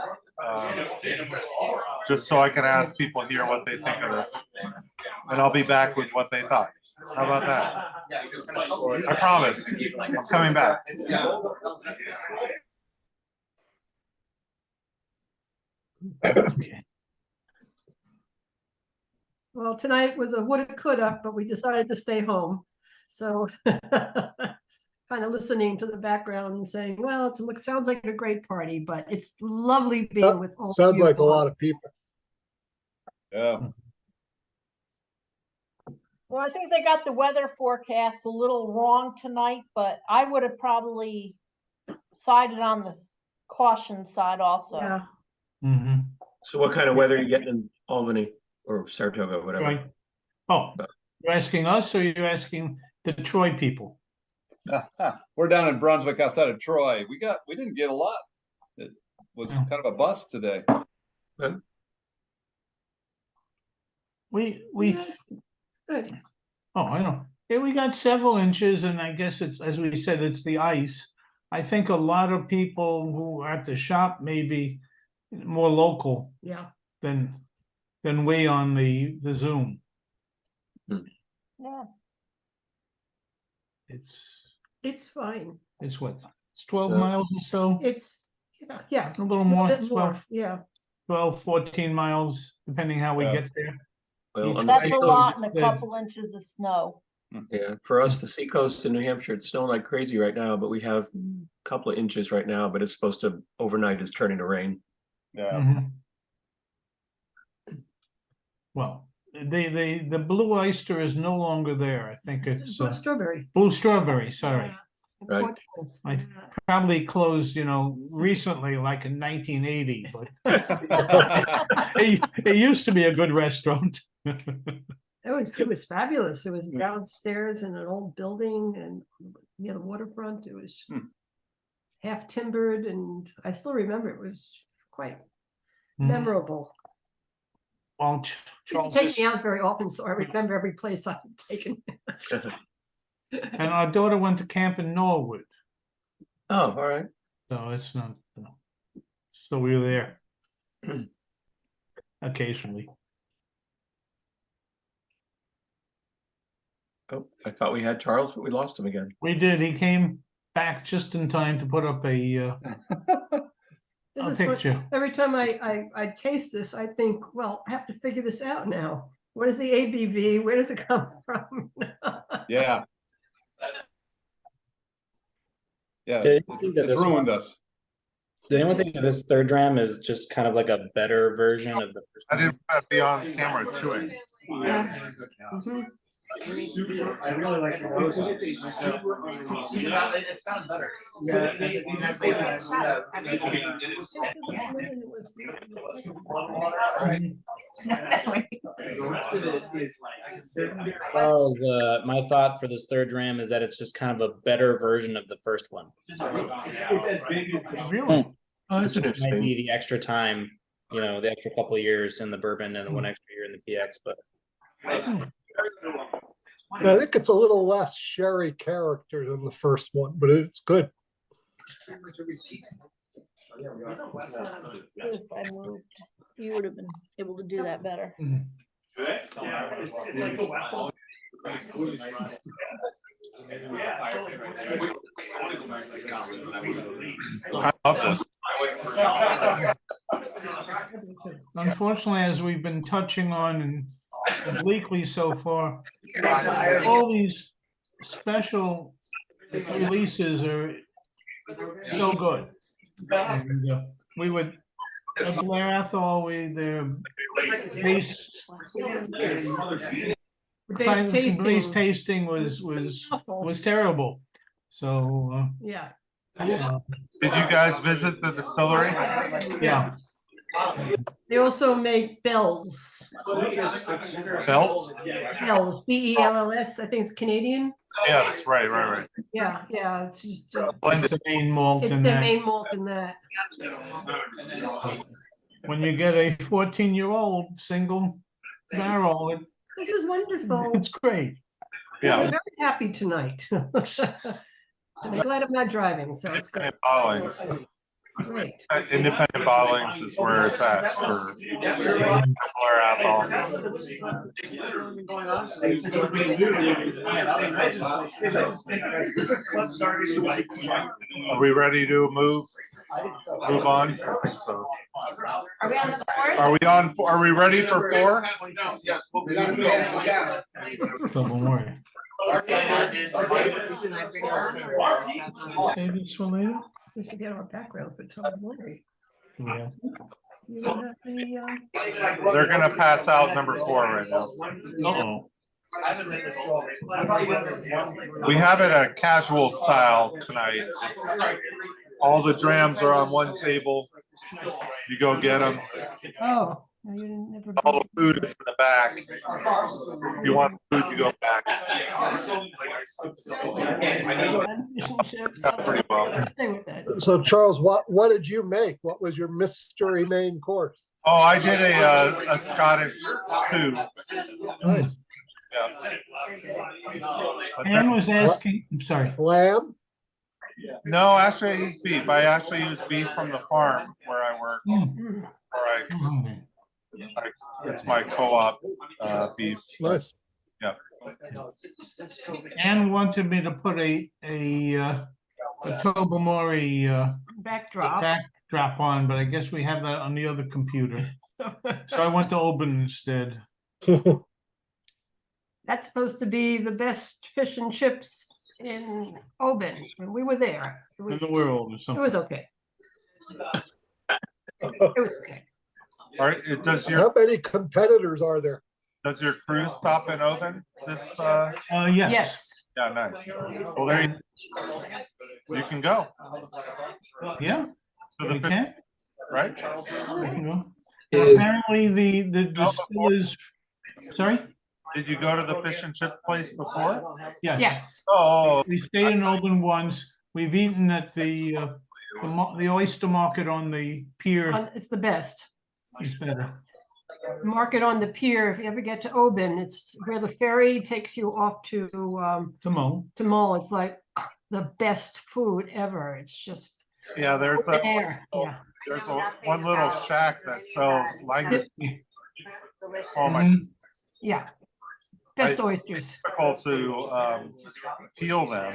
Just so I can ask people here what they think of this. And I'll be back with what they thought. How about that? I promise, I'm coming back. Okay. Well, tonight was a woulda, coulda, but we decided to stay home. So kind of listening to the background and saying, well, it sounds like a great party, but it's lovely being with all of Sounds you like a all. lot of people. Yeah. Well, I think they got the weather forecast a little wrong tonight, but I would have probably sided on the caution side also. Yeah. Mm-hmm. So what kind of weather are you getting in Albany or Saratoga, whatever? Right. Oh, you're asking us or you're asking the Troy people? We're down in Brunswick outside of Troy. We didn't get a lot. It was kind of a bust today. We Good. Oh, I know. Yeah, we got several inches, and I guess it's, as we said, it's the ice. I think a lot of people who are at the shop may be more local Yeah. than we on the Zoom. Yeah. It's fine. It's what? It's 12 miles or so? It's, yeah. A little more, bit more, 12, yeah. 12, 14 miles, depending how we get there. Well, on That's the a seacoast, lot and a couple inches of snow. yeah, for us, the seacoast in New Hampshire, it's snowing like crazy right now, but we have a couple of inches right now, but it's supposed to, overnight is turning to rain. Yeah. Well, the blue oyster is no longer there. I think it's Blue strawberry. blue strawberry, sorry. Right. I probably closed, recently, like in 1980, but it used to be a good restaurant. It was fabulous. It was downstairs in an old building and near the waterfront. It was half timbered, and I still remember it was quite memorable. Well, It take me out very often, so I remember every place I've taken. and our daughter went to camp in Norwood. Oh, all right. So it's not, so we were there occasionally. Oh, I thought we had Charles, but we lost him again. We did. He came back just in time to put up a picture. Every time I taste this, I think, well, I have to figure this out now. What is the ABV? Where does it come from? Yeah. Yeah, Did anyone think that it's this ruined us. Did anyone think that this third dram is just kind of like a better version of the first? I didn't want to be on camera chewing. Yeah. I really like the rose. It sounds better. My thought for this third dram is that it's just kind of a better version of the first one. Really? Oh, that's It might interesting. be the extra time, the extra couple of years in the bourbon and the one extra year in the PX, but I think it's a little less sherry character than the first one, but it's good. If I moved, you would have been able to do that better. I love this. Unfortunately, as we've been touching on and obliquely so far, all these special releases are so good. And, we would, at Blair Athol, their base tasting was terrible. So Yeah. Did you guys visit the distillery? Yeah. They also make bells. Belts? Bells, BELLS, I think it's Canadian. Yes, right. Yeah, it's just. It's the main malt It's in the that. main malt in that. When you get a 14-year-old single barrel, This is wonderful. it's great. Yeah. I'm very happy tonight. And I'm glad I'm not driving, so it's good. Bottlings. Great. Independent bottlings is where it's at for Blair Athol. Are we ready to move on? I think so. Are we on the fourth? Are we ready for 4? Don't worry. Save this for later? We should get our background for Tobermory. Yeah. You don't have the, They're gonna pass out number 4 right now. Uh-oh. We have it a casual style tonight. All the drams are on one table. You go get them. Oh, no, you didn't never. All the food is in the back. If you want food, you go back. Pretty well. Stay with that. So Charles, what did you make? What was your mystery main course? Oh, I did a Scottish stew. Nice. Anne was asking, I'm sorry. Lamb? No, actually I use beef. I actually use beef from the farm where I work. It's my co-op beef. Nice. Yeah. Anne wanted me to put a Tobermory backdrop on, but I guess we have that on the other computer. So I went to Oban instead. That's supposed to be the best fish and chips in Oban when we were there. It was, In the world or it something. was okay. It was okay. All right. How many competitors are there? Does your crew stop in Oban this? Yes. Yes. Yeah, nice. Well, there you can go. Yeah. So the We can. right? We can go. Apparently the distillers. Sorry. Did you go to the fish and chip place before? Yes. Yes. Oh. We stayed in Oban once. We've eaten at the oyster market on the pier. It's the best. It's better. Market on the pier. If you ever get to Oban, it's where the ferry takes you off to Mull. It's like the best food ever. It's just there's one little shack that sells langus. Oh my. Yeah. Best oysters. It's difficult to peel them.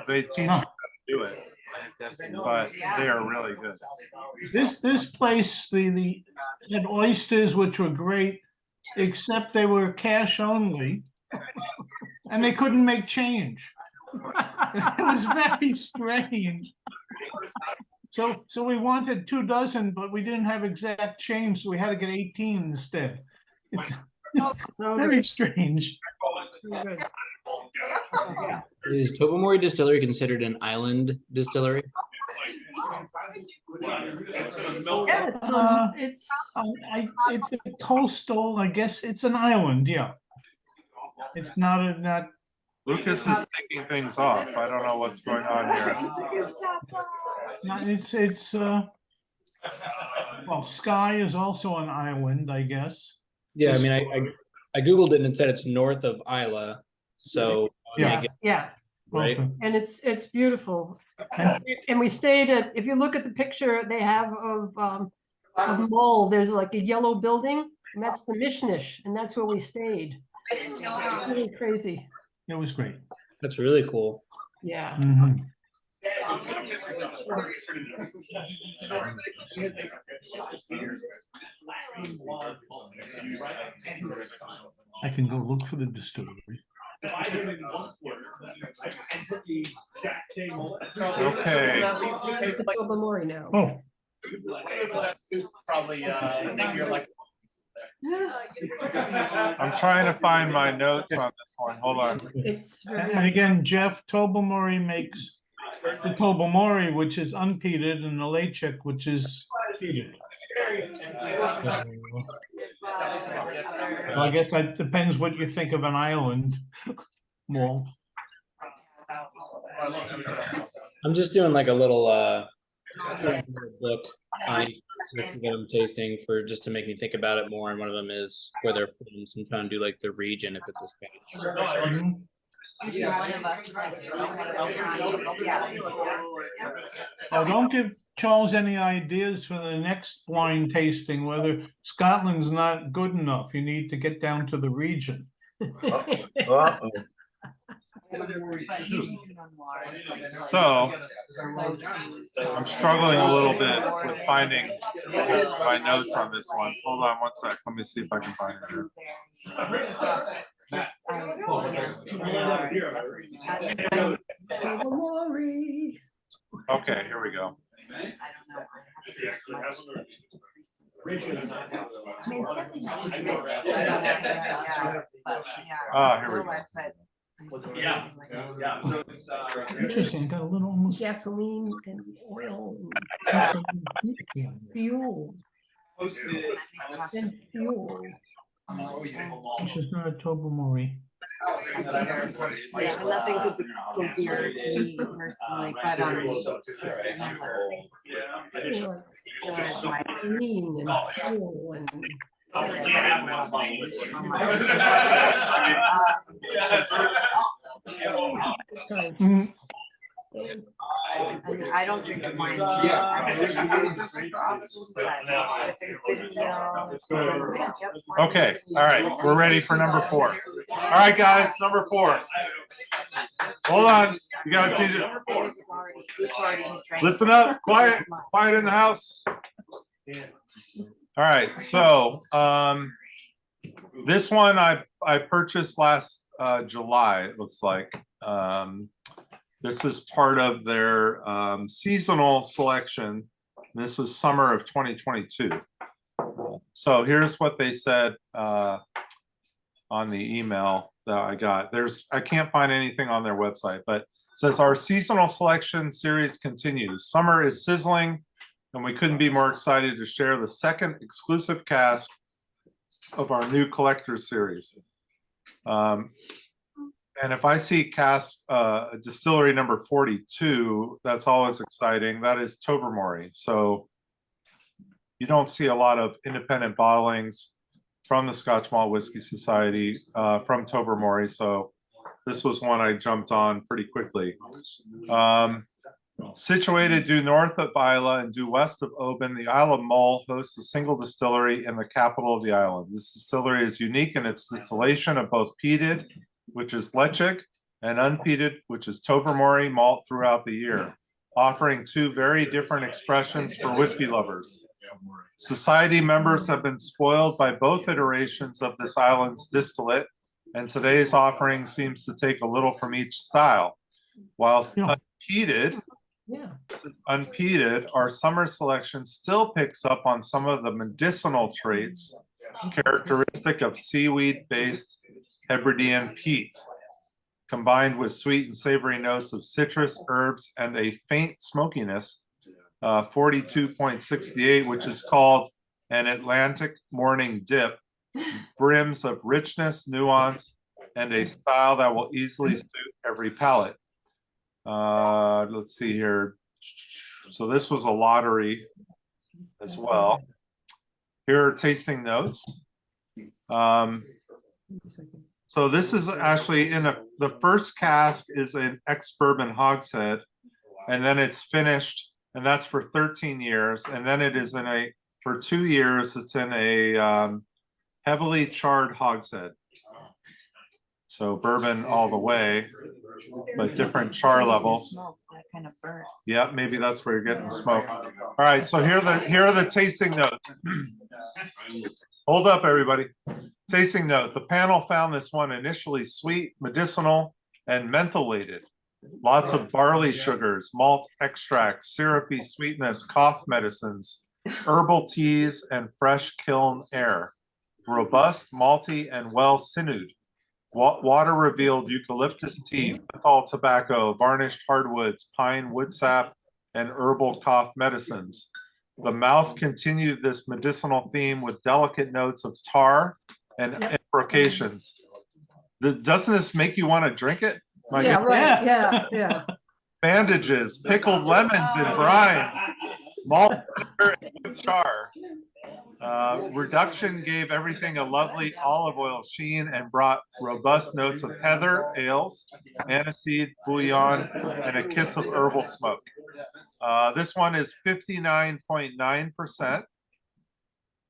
They teach you how to do it, but they are really good. This place, the had oysters which were great, except they were cash only, and they couldn't make change. It was very strange. So we wanted 2 dozen, but we didn't have exact change, so we had to get 18 instead. It's very strange. Is Tobermory Distillery considered an island distillery? Yeah, it's It's a coastal, I guess it's an island, yeah. It's not. Lucas is taking things off. I don't know what's going on here. It's well, Skye is also an island, I guess. Yeah, I mean, I Googled it and it said it's north of Isla. So Yeah. Yeah, right. and it's beautiful. And we stayed at, if you look at the picture they have of Mole, there's like a yellow building, and that's the Mishnish, and that's where we stayed. It's really crazy. It was great. That's really cool. Yeah. Mhm. I can go look for the distillery. Okay. Tobermory now. Oh, Probably I'm trying to find my notes on this one. Hold on. It's and again, Jeff, Tobermory makes the Tobermory, which is unpeated, and the Lechik, which is peated. So I guess that depends what you think of an island malt. I'm just doing like a little book on which I'm tasting for just to make me think about it more. And one of them is where they're from. So I'm trying to do like the region if it's a Scotch. Oh, don't give Charles any ideas for the next wine tasting, whether Scotland's not good enough. You need to get down to the region. So I'm struggling a little bit with finding my notes on this one. Hold on one sec. Let me see if I can find it here. Okay, here we go. Ah, here we go. Interesting, got a little almost gasoline and oil and fuel. And fuel. Which is not a Tobermory. Yeah, nothing could be compared to me personally, but Gasoline and fuel and I don't drink wine. Okay, all right, we're ready for number 4. All right, guys, number 4. Hold on, you guys need to listen up. Quiet in the house. All right, so this one I purchased last July, it looks like. This is part of their seasonal selection. This is summer of 2022. So here's what they said on the email that I got. I can't find anything on their website, but it says our seasonal selection series continues. Summer is sizzling, and we couldn't be more excited to share the second exclusive cask of our new collector series. And if I see cask distillery number 42, that's always exciting. That is Tobermory. So you don't see a lot of independent bottlings from the Scotch Malt Whisky Society from Tobermory. So this was one I jumped on pretty quickly. Situated due north of Islay and due west of Oban, the Isle of Mull hosts a single distillery in the capital of the island. This distillery is unique in its distillation of both peated, which is Lechik, and unpeated, which is Tobermory malt throughout the year, offering two very different expressions for whiskey lovers. Society members have been spoiled by both iterations of this island's distillate, and today's offering seems to take a little from each style. Whilst unpeated, our summer selection still picks up on some of the medicinal traits characteristic of seaweed-based Hebridean peat, combined with sweet and savory notes of citrus, herbs, and a faint smokiness, 42.68, which is called an Atlantic morning dip, brims of richness, nuance, and a style that will easily suit every palate. Let's see here. So this was a lottery as well. Here are tasting notes. So this is actually the first cask is an ex-bourbon hogshead, and then it's finished, and that's for 13 years, and then it is for 2 years, it's in a heavily charred hogshead. So bourbon all the way, but different char levels. Kind of burnt. Yeah, maybe that's where you're getting the smoke. All right, so here are the tasting notes. Hold up, everybody. Tasting note: the panel found this one initially sweet, medicinal, and mentholated. Lots of barley sugars, malt extracts, syrupy sweetness, cough medicines, herbal teas, and fresh kiln air. Robust, malty, and well sinewed. Water revealed eucalyptus tea, menthol tobacco, varnished hardwoods, pine wood sap, and herbal cough medicines. The mouth continued this medicinal theme with delicate notes of tar and imbrications. Doesn't this make you want to drink it? Yeah, right, yeah. Bandages, pickled lemons in brine, malt and char. Reduction gave everything a lovely olive oil sheen and brought robust notes of heather, ales, aniseed, bouillon, and a kiss of herbal smoke. This one is 59.9%.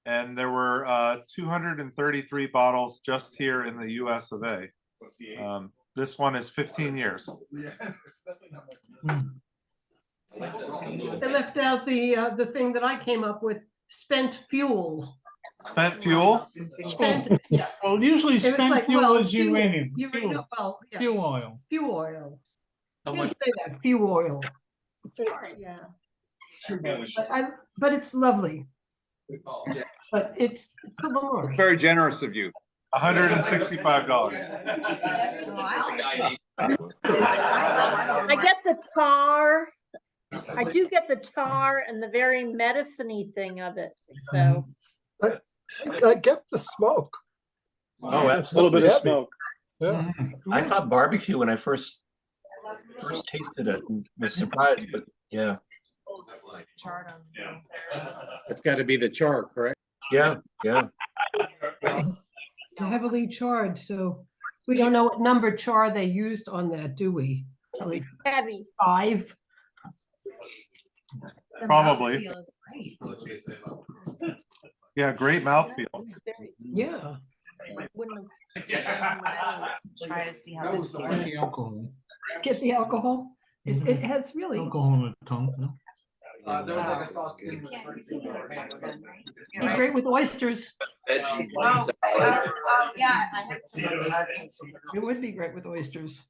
And there were 233 bottles just here in the US of A. This one is 15 years. They left out the thing that I came up with, spent fuel. Spent fuel? Yeah. Well, usually It was spent like, fuel well, is uranium. Uranium, well, yeah. Fuel oil. Fuel oil. How Didn't much- say that, fuel oil. Yeah. But it's lovely. But it's Tobermory. Very generous of you. $165. I get the tar. I do get the tar and the very medicine-y thing of it, so. I get the smoke. Oh, It's a little bit of heavy. smoke. Yeah. I thought barbecue when I first tasted it and was surprised, but yeah. It's got to be the char, correct? Yeah, yeah. Heavily charred, so we don't know what number char they used on that, do we? Probably Heavy. 5. Probably. Yeah, great mouthfeel. Yeah. Try to see how this Where's the tastes. alcohol? Get the alcohol. It has really. Alcohol in the tongue, no? There was like a sauce. Be great with oysters. Yeah. It would be great with oysters.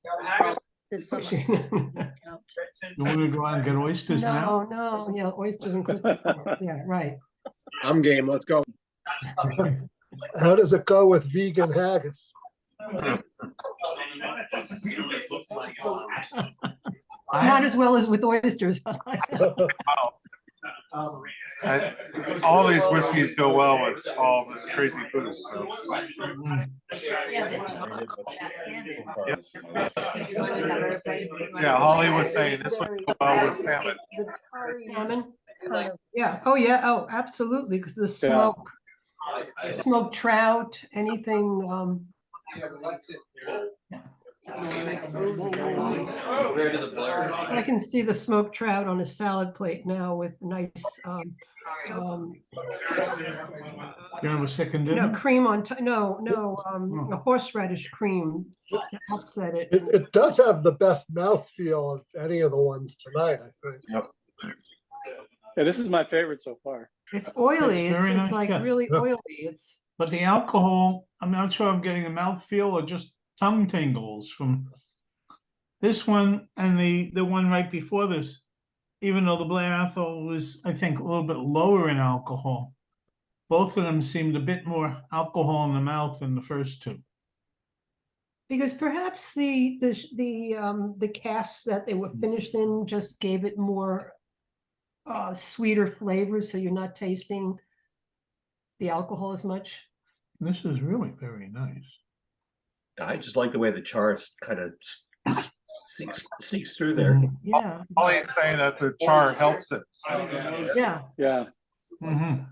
You want to go out and get oysters now? No, yeah, oysters and cookies. Yeah, right. I'm game. Let's go. How does it go with vegan haggis? Not as well as with oysters. All these whiskeys go well with all this crazy food. So. Yeah, Holly was saying this would go well with salmon. Salmon? Yeah, oh yeah, oh, absolutely, because the smoke, smoked trout, anything, I can see the smoked trout on a salad plate now with nice, You have a second dinner? cream on, a horseradish cream to upset it. It does have the best mouthfeel of any of the ones tonight, I think. Yeah, this is my favorite so far. It's oily, It's very it's nice, like yeah. really Yeah. oily, it's. But the alcohol, I'm not sure I'm getting a mouthfeel or just tongue tingles from this one and the one right before this. Even though the Blair Athol was, I think, a little bit lower in alcohol. Both of them seemed a bit more alcohol in the mouth than the first two. Because perhaps the casks that they were finished in just gave it more sweeter flavors, so you're not tasting the alcohol as much. This is really very nice. I just like the way the char kind of sneaks through there. Yeah. Holly's saying that the char helps it. Yeah. Yeah. Mhm.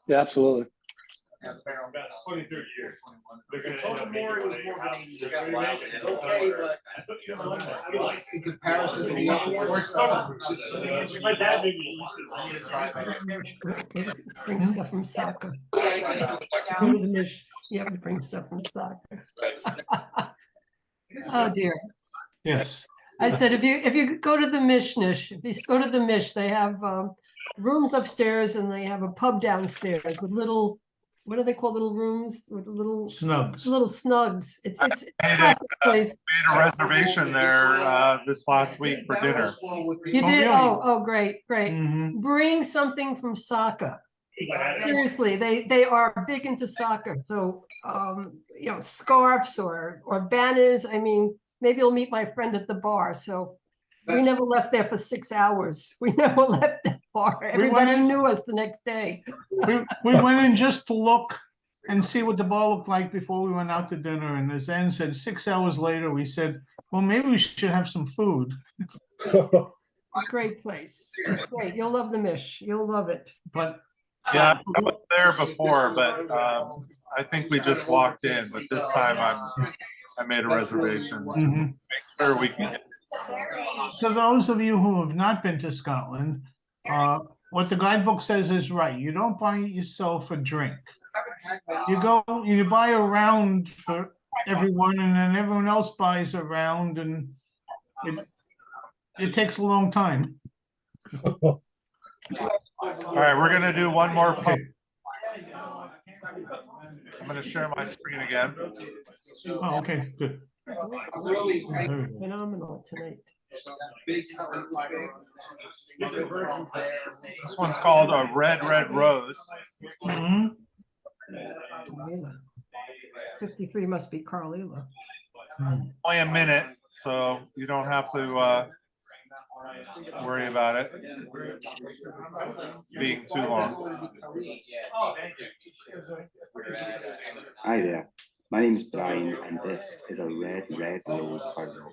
Yeah, absolutely. 23 years. Tobermory was more than 80 years. It's okay, but in comparison to the other ones. My dad made me Bring stuff from soccer. Go to the Mish, you have to bring stuff from soccer. Oh dear. Yes. I said, if you go to the Mishnish, if you go to the Mish, they have rooms upstairs and they have a pub downstairs with little, what do they call little rooms with little Snugs. little snugs. It's a Made classic place. a reservation there this last week for dinner. You did? really? Oh, great. Mhm. Bring something from soccer. Seriously, they are big into soccer. So scarves or banners. I mean, maybe you'll meet my friend at the bar. So we never left there for 6 hours. We never left the bar. Everybody knew us the next day. We went in just to look and see what the bar looked like before we went out to dinner. And as Ann said, 6 hours later, we said, well, maybe we should have some food. Great place. It's great. You'll love the Mish. You'll love it. But Yeah, I was there before, but I think we just walked in. But this time I made a reservation. Mhm. Make sure we can get. For those of you who have not been to Scotland, what the guidebook says is right. You don't buy yourself a drink. You buy a round for everyone, and then everyone else buys a round, and it takes a long time. All right, we're gonna do one more pub. I'm gonna share my screen again. Oh, okay, good. Phenomenal tonight. This one's called a Red Rose. Mhm. 53 must be Carlila. Only a minute, so you don't have to worry about it being too long. Hi there, my name is Brian, and this is a red rose cardinal.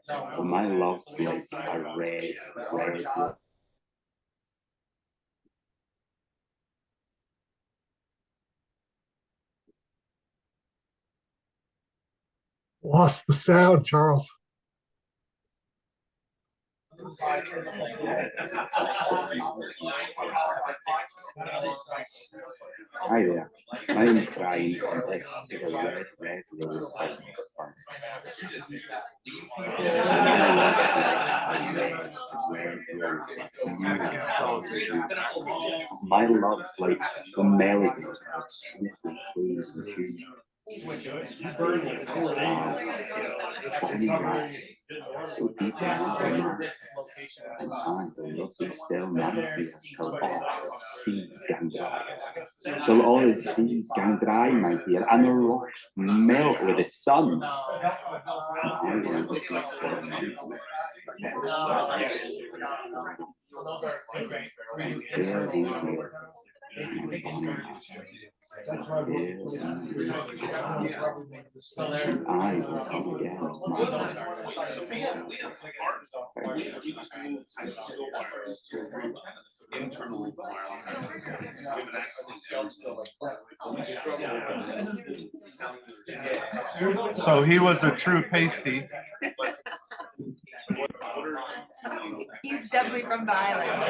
Well, my love's like a red rose. Lost the sound, Charles. Hi there, my name is Brian, and this is a red rose My love's like the melody of sweet and clean and tune. So deep and I will look still nicely till all the seas gang dry. Till all the seas gang dry, my dear, and the rocks melt with the sun. And I will look still nicely. And there we go. That's why I will come again. So he was a true pasty. He's definitely from the islands.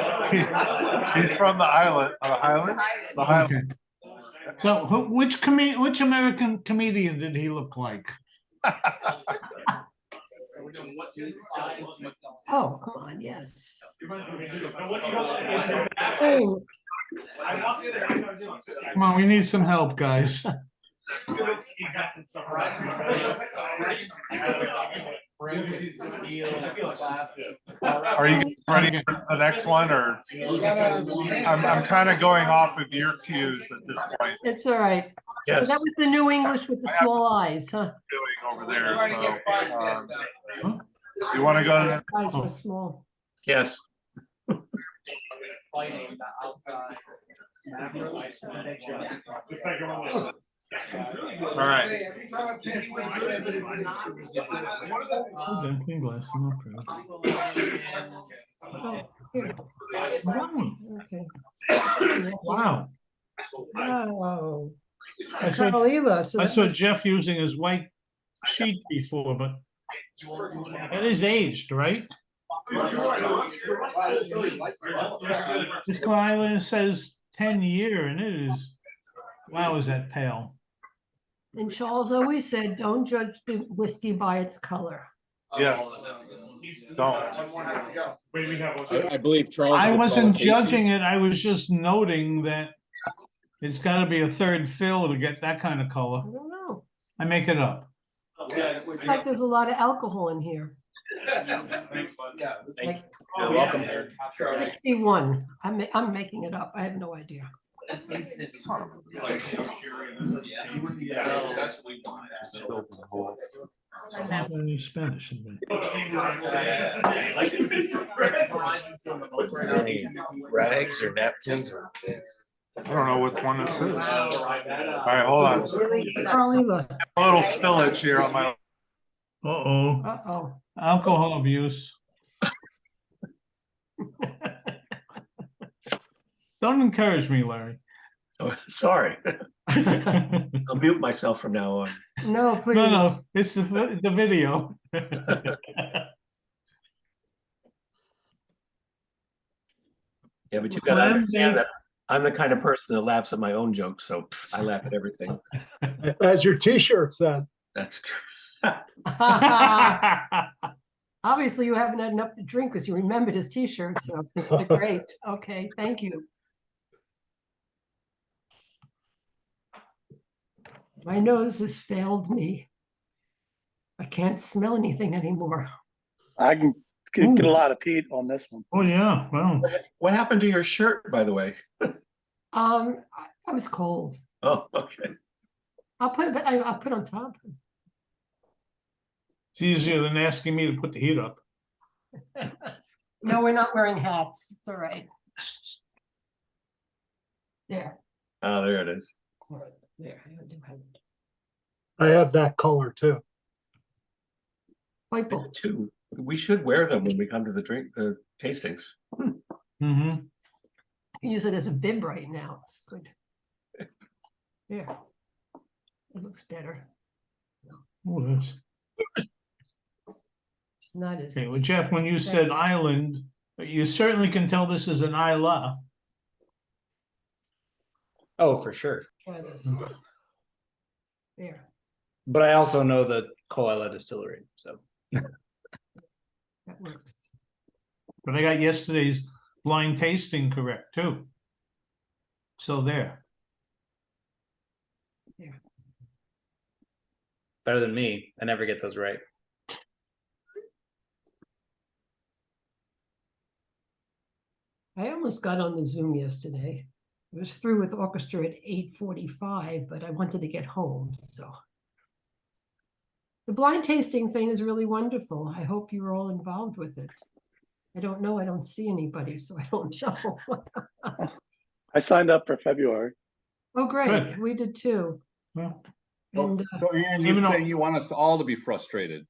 He's from the island. The Highlands? The Highlands. So which American comedian did he look like? Oh, come on, yes. Oh. Come on, we need some help, guys. Are you ready for the next one, or I'm kind of going off of your cues at this point. It's all right. Yes. So that was the New English with the small eyes, huh? Doing over there. So, you want to go to the eyes were small. Yes. All right. Oh, here. Okay. Wow. Oh. I saw, Carlila, so I that saw must- Jeff using his white sheet before, but it is aged, right? This Carlila says 10-year, and it is, wow, is that pale? And Charles always said, don't judge the whiskey by its color. Yes. Don't. I believe Charles. I did wasn't both tasting. judging it, I was just noting that it's gotta be a third fill to get that kind of I color. don't know. I make it up. Looks like there's a lot of alcohol in here. Like You're welcome. 61. I'm making it up. I have no idea. Any Spanish in there. Rags or napkins or. I don't know which one this is. All right, hold on. Carlila. A little spillage here on my. Uh-oh, Uh-oh. alcohol abuse. Don't encourage me, Larry. Oh, sorry. I'll mute myself from now on. No, please. No, it's the video. Yeah, but you gotta understand that I'm the kind of person that laughs at my own jokes, so I laugh at everything. As your T-shirt said. That's true. Obviously, you haven't had enough to drink because you remembered his T-shirt, so this is great. Okay, thank you. My nose has failed me. I can't smell anything anymore. I can get a lot of peat on this one. Oh, yeah, well. What happened to your shirt, by the way? I was cold. Oh, okay. I'll put on top. It's easier than asking me to put the heat up. No, we're not wearing hats. It's all right. There. Oh, there it is. All right, there. I do have it. I have that color too. Purple. Too. We should wear them when we come to the tastings. Mm-hmm. I can use it as a bib right now. It's good. There. It looks better. Oh, this. It's not as. Okay, well, Jeff, when you said island, you certainly can tell this is an Isla. Oh, for sure. Try this. There. But I also know the Caol distillery, so. That works. But I got yesterday's blind tasting correct too. So there. There. Better than me. I never get those right. I almost got on the Zoom yesterday. I was through with orchestra at 8:45, but I wanted to get home, so. The blind tasting thing is really wonderful. I hope you're all involved with it. I don't know, I don't see anybody, so I don't know. I signed up for February. Oh, great, Good. we did too. Well, And So Ian, Even you're though- saying you want us all to be frustrated.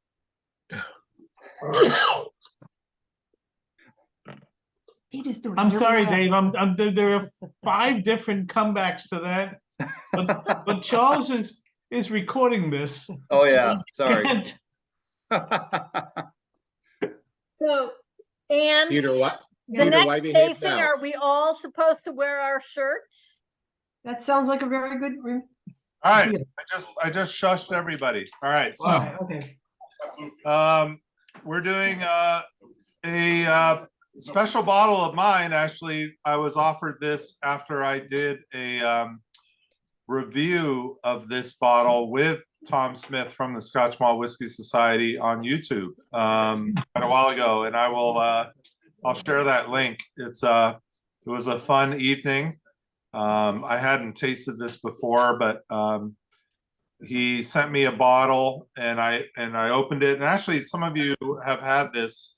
Pete is doing. I'm really sorry, well. Dave. There are 5 different comebacks to that. But Charles is recording this. Oh, yeah, sorry. So, and Peter, what? the Peter, why next behave tasting, now? are we all supposed to wear our shirts? That sounds like a very good. All right, I just shushed everybody. All right, so Okay. we're doing a special bottle of mine. Actually, I was offered this after I did a review of this bottle with Tom Smith from the Scotch Malt Whisky Society on YouTube quite a while ago, and I will I'll share that link. It was a fun evening. I hadn't tasted this before, but he sent me a bottle and I opened it. And actually, some of you have had this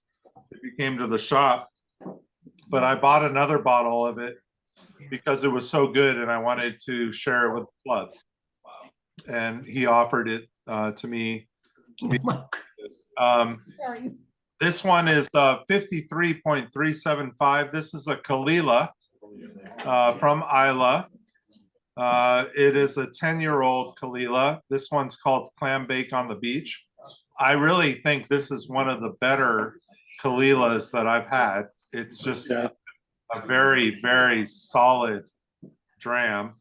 if you came to the shop, but I bought another bottle of it because it was so good and I wanted to share it with the club. And he offered it to me. This one is 53.375. This is a Kalila from Isla. It is a 10-year-old Kalila. This one's called Clambake on the Beach. I really think this is one of the better Kalilas that I've had. It's just a very, very solid dram.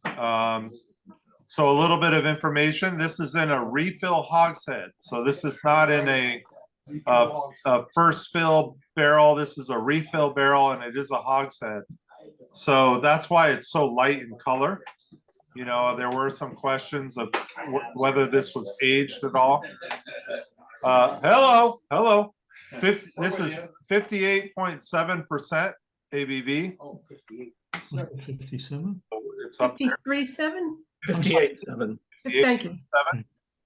So a little bit of information. This is in a refill hogshead. So this is not in a first fill barrel. This is a refill barrel, and it is a hogshead. So that's why it's so light in color. You know, there were some questions of whether this was aged at all. Hello. This is 58.7% ABV. 57? It's up there. 53.7? 58.7. Thank you.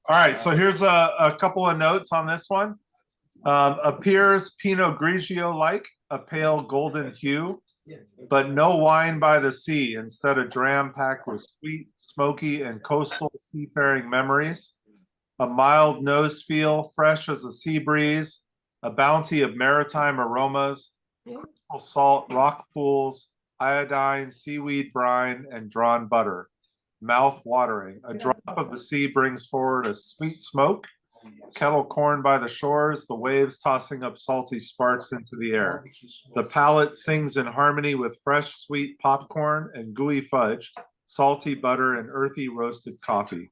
All right, so here's a couple of notes on this one. Appears Pinot Grigio-like, a pale golden hue, but no wine by the sea. Instead, a dram packed with sweet, smoky, and coastal seafaring memories. A mild nose feel, fresh as a sea breeze. A bounty of maritime aromas, crystal salt, rock pools, iodine, seaweed brine, and drawn butter. Mouth watering. A drop of the sea brings forward a sweet smoke. Kettle corn by the shores, the waves tossing up salty sparks into the air. The palate sings in harmony with fresh, sweet popcorn and gooey fudge, salty butter, and earthy roasted coffee.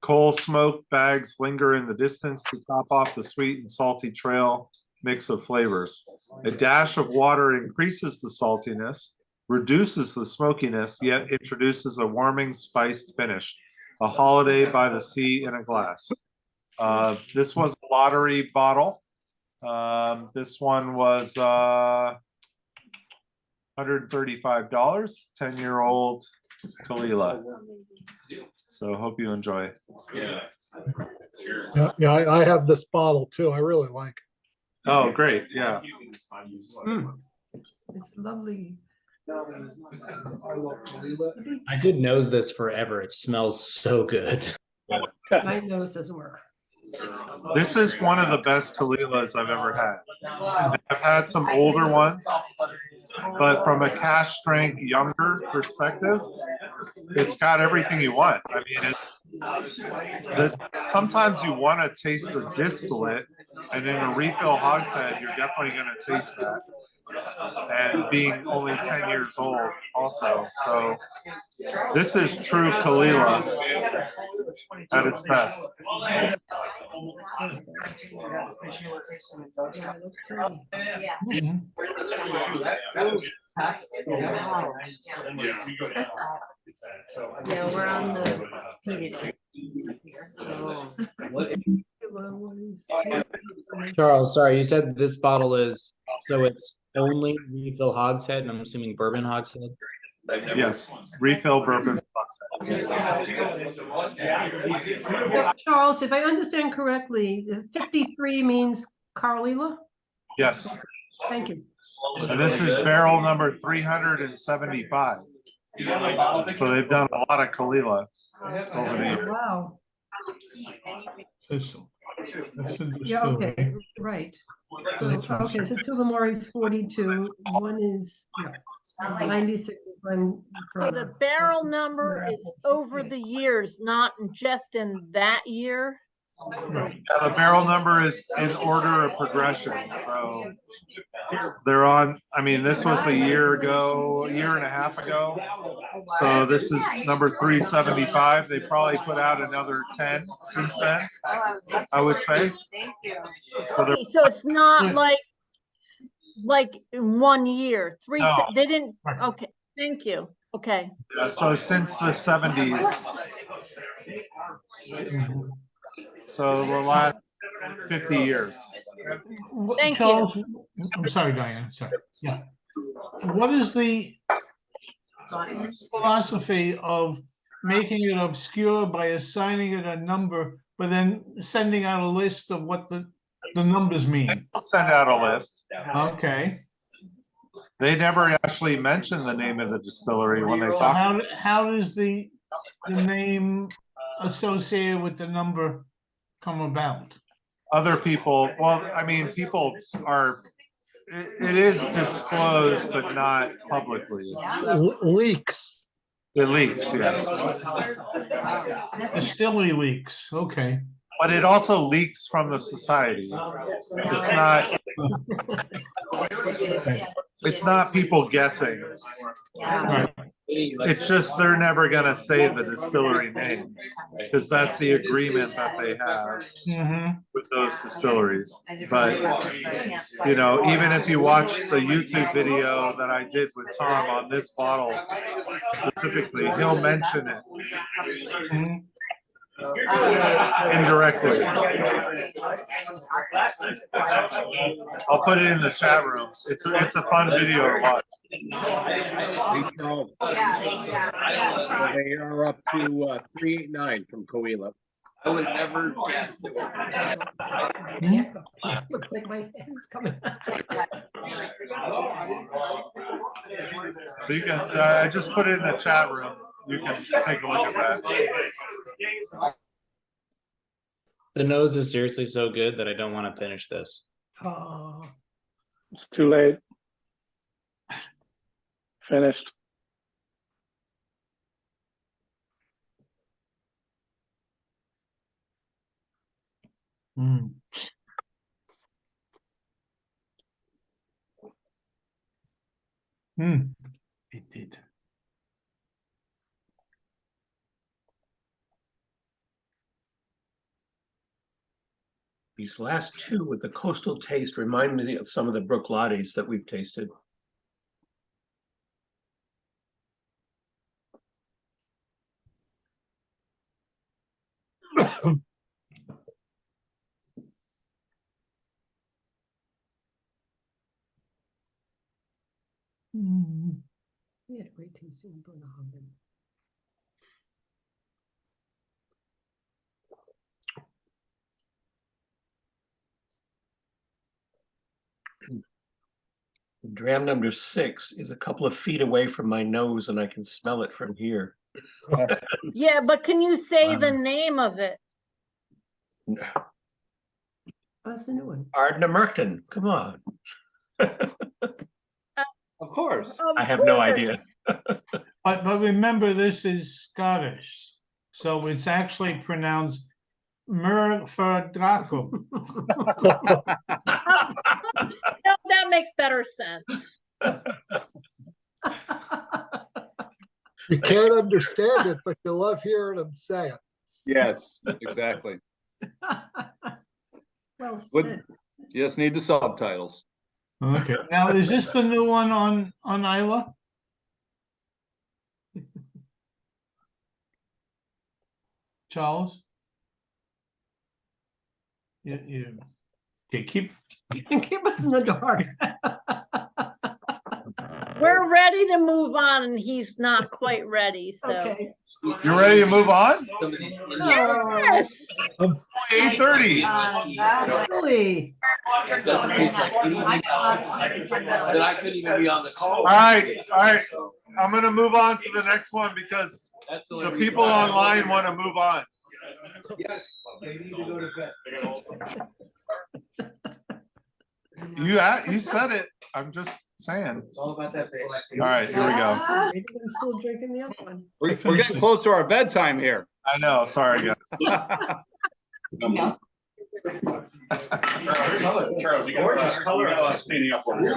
Coal smoke bags linger in the distance to top off the sweet and salty trail mix of flavors. A dash of water increases the saltiness, reduces the smokiness, yet introduces a warming, spiced finish. A holiday by the sea in a glass. This was a lottery bottle. This one was $135, 10-year-old Kalila. So hope you enjoy. Yeah, I have this bottle too. I really like it. Oh, great. Yeah. It's lovely. I could nose this forever. It smells so good. My nose doesn't work. This is one of the best Kalilas I've ever had. I've had some older ones, but from a cash strength younger perspective, it's got everything you want. I mean, sometimes you want to taste the distillate, and in a refill hogshead, you're definitely going to taste that. And being only 10 years old also. So this is true Kalila at its best. Yeah, we're on the Peaty. Charles, sorry, you said this bottle is, so it's only refill hogshead, and I'm assuming bourbon hogshead? Yes, refill bourbon hogshead. Charles, if I understand correctly, the 53 means Carlila? Yes. Thank you. And this is barrel number 375. So they've done a lot of Kalila over the years. Wow. Yeah, okay, right. So, okay, so Tobermory is 42, one is 96. So the barrel number is over the years, not just in that year. Yeah, the barrel number is in order of progression. So they're on, I mean, this was a year ago, a year and a half ago. So this is number 375. They probably put out another 10 since then, I would say. Okay, so it's not like in 1 year, No. they didn't, okay, thank you, okay. Yeah, so since the 70s. So the last 50 years. Thank Charles, you. I'm sorry, Diane, sorry. Yeah. What is the philosophy of making it obscure by assigning it a number, but then sending out a list of what the numbers mean? I'll send out a list. Okay. They never actually mention the name of the distillery when they talk. How does the name associated with the number come about? Other people, well, I mean, people are, it is disclosed, but not publicly. Leaks. It leaks, yes. Distillery leaks, okay. But it also leaks from the society. It's not people guessing. Right. It's just they're never gonna say the distillery name, because that's the agreement that they have with those distilleries. But, you know, even if you watch the YouTube video that I did with Tom on this bottle specifically, he'll mention it. Indirectly. I'll put it in the chat room. It's a fun video to watch. They are up to 389 from Coahuila. I would never guess. Looks like my hand's coming. So you can, I just put it in the chat room. You can take a look at that. The nose is seriously so good that I don't want to finish this. Oh. It's too late. Finished. It did. These last two with the coastal taste remind me of some of the Brooklottes that we've tasted. We had a great tasting in Dunnage. Dram number 6 is a couple of feet away from my nose, and I can smell it from here. Yeah, but can you say the name of it? That's the new one. Ardnamurchan, come on. Of course. I have no idea. But remember, this is Scottish, so it's actually pronounced Murfurdraco. No, that makes better sense. You can't understand it, but you love hearing them say it. Yes, exactly. Well But said. you just need the subtitles. Okay, now is this the new one on Isla? Charles? You okay, keep us in the dark. We're ready to move on, and he's not quite ready, so. Okay. You ready to move on? Yes. 8:30. Really? That I couldn't even be on the call. All right. I'm gonna move on to the next one because the people online want to move on. Yes, they need to go to bed. You said it. I'm just saying. It's all about that face. All right, here we go. Maybe I'm still drinking the other one. We're getting close to our bedtime here. I know. Sorry, guys. Charles, you got color us painting up over here.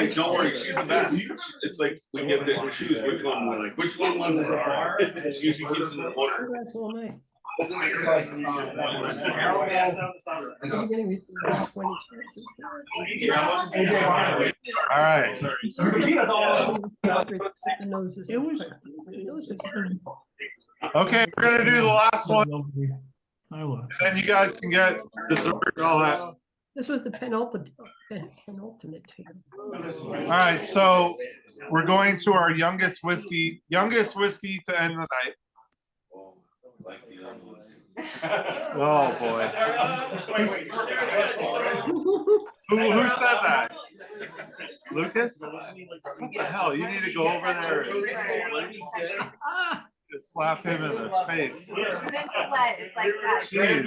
Don't worry, she's the best. It's like we get to choose which one, like which one was it? She usually keeps in the corner. That's all night. All right. Okay, we're gonna do the last one. And then you guys can get dessert and all that. This was the penultimate table. All right, so we're going to our youngest whiskey to end the night. Oh boy. Who said that? Lucas? What the hell? You need to go over there and just slap him in the face. Jeez.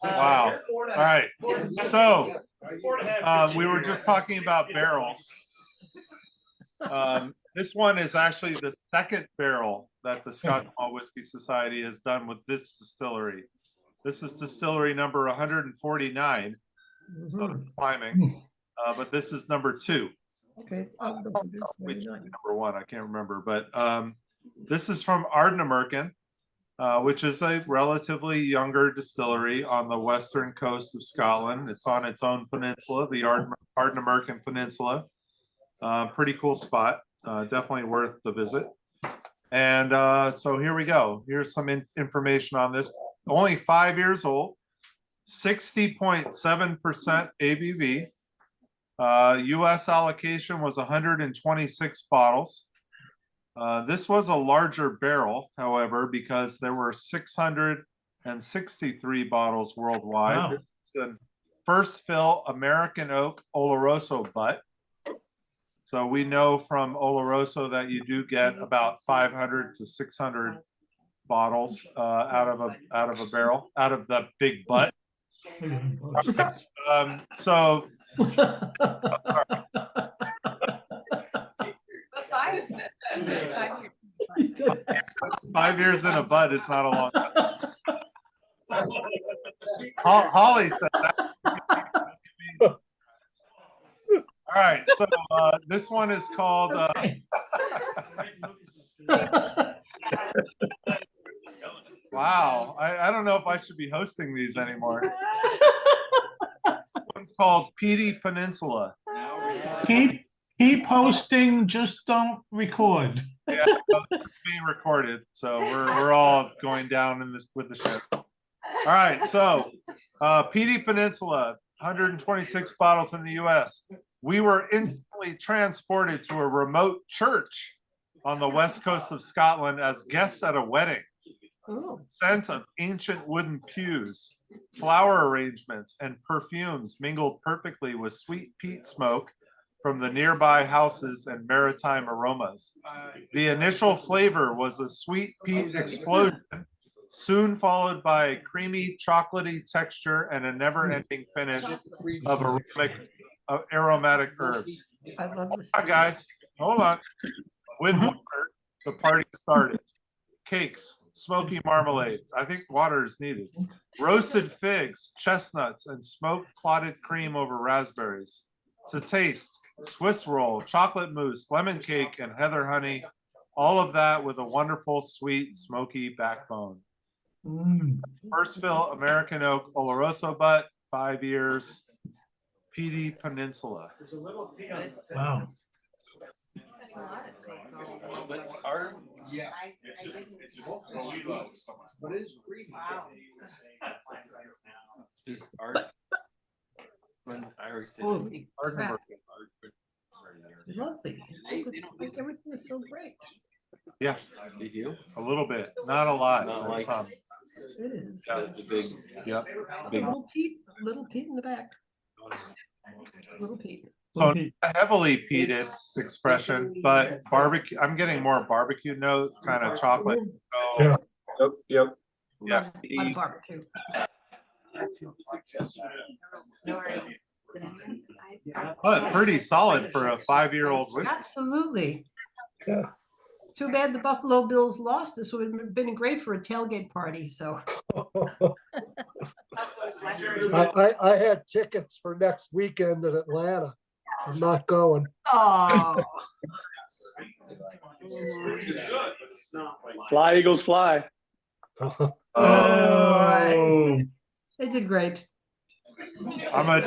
Wow. All right. So we were just talking about barrels. This one is actually the second barrel that the Scotch Malt Whisky Society has done with this distillery. This is distillery number 149. So climbing, but this is number 2. Okay. Number 1, I can't remember, but this is from Ardnamurchan, which is a relatively younger distillery on the western coast of Scotland. It's on its own peninsula, the Ardnamurchan Peninsula. Pretty cool spot, definitely worth the visit. And so here we go. Here's some information on this. Only 5 years old, 60.7% ABV. US allocation was 126 bottles. This was a larger barrel, however, because there were 663 bottles worldwide. Wow. This is a first fill American oak Oloroso butt. So we know from Oloroso that you do get about 500 to 600 bottles out of a barrel, out of the big butt. So 5 years in a butt is not a long time. Holly said that. All right, so this one is called wow, I don't know if I should be hosting these anymore. This one's called Peaty Peninsula. Keep hosting, just don't record. Yeah, no, this is being recorded, so we're all going down in this with the ship. All right, so Peaty Peninsula, 126 bottles in the US. We were instantly transported to a remote church on the west coast of Scotland as guests at a wedding. Scent of ancient wooden pews, flower arrangements, and perfumes mingled perfectly with sweet peat smoke from the nearby houses and maritime aromas. The initial flavor was a sweet peat explosion, soon followed by a creamy chocolatey texture and a never-ending finish of aromatic herbs. I love this. Hi guys, hold on. With water, the party started. Cakes, smoky marmalade. I think water is needed. Roasted figs, chestnuts, and smoked clotted cream over raspberries. To taste, Swiss roll, chocolate mousse, lemon cake, and heather honey. All of that with a wonderful, sweet, smoky backbone. First fill American oak Oloroso butt, 5 years. Peaty Peninsula. Wow. Holy crap. Lovely. Everything is so great. Yeah, they do a little bit, not a lot. Not But some. It is. Yeah, the big, yeah, big. Little Pete in the back. Little Pete. So heavily peated expression, but barbecue. I'm getting more barbecue note, kind of chocolate. Yeah. Yep. Yeah. On barbecue. But pretty solid for a 5-year-old whiskey. Absolutely. Yeah. Too bad the Buffalo Bills lost. This would have been great for a tailgate party, so. I had tickets for next weekend in Atlanta. I'm not going. Oh. Fly, Eagles, fly. Oh. They did great. I'm a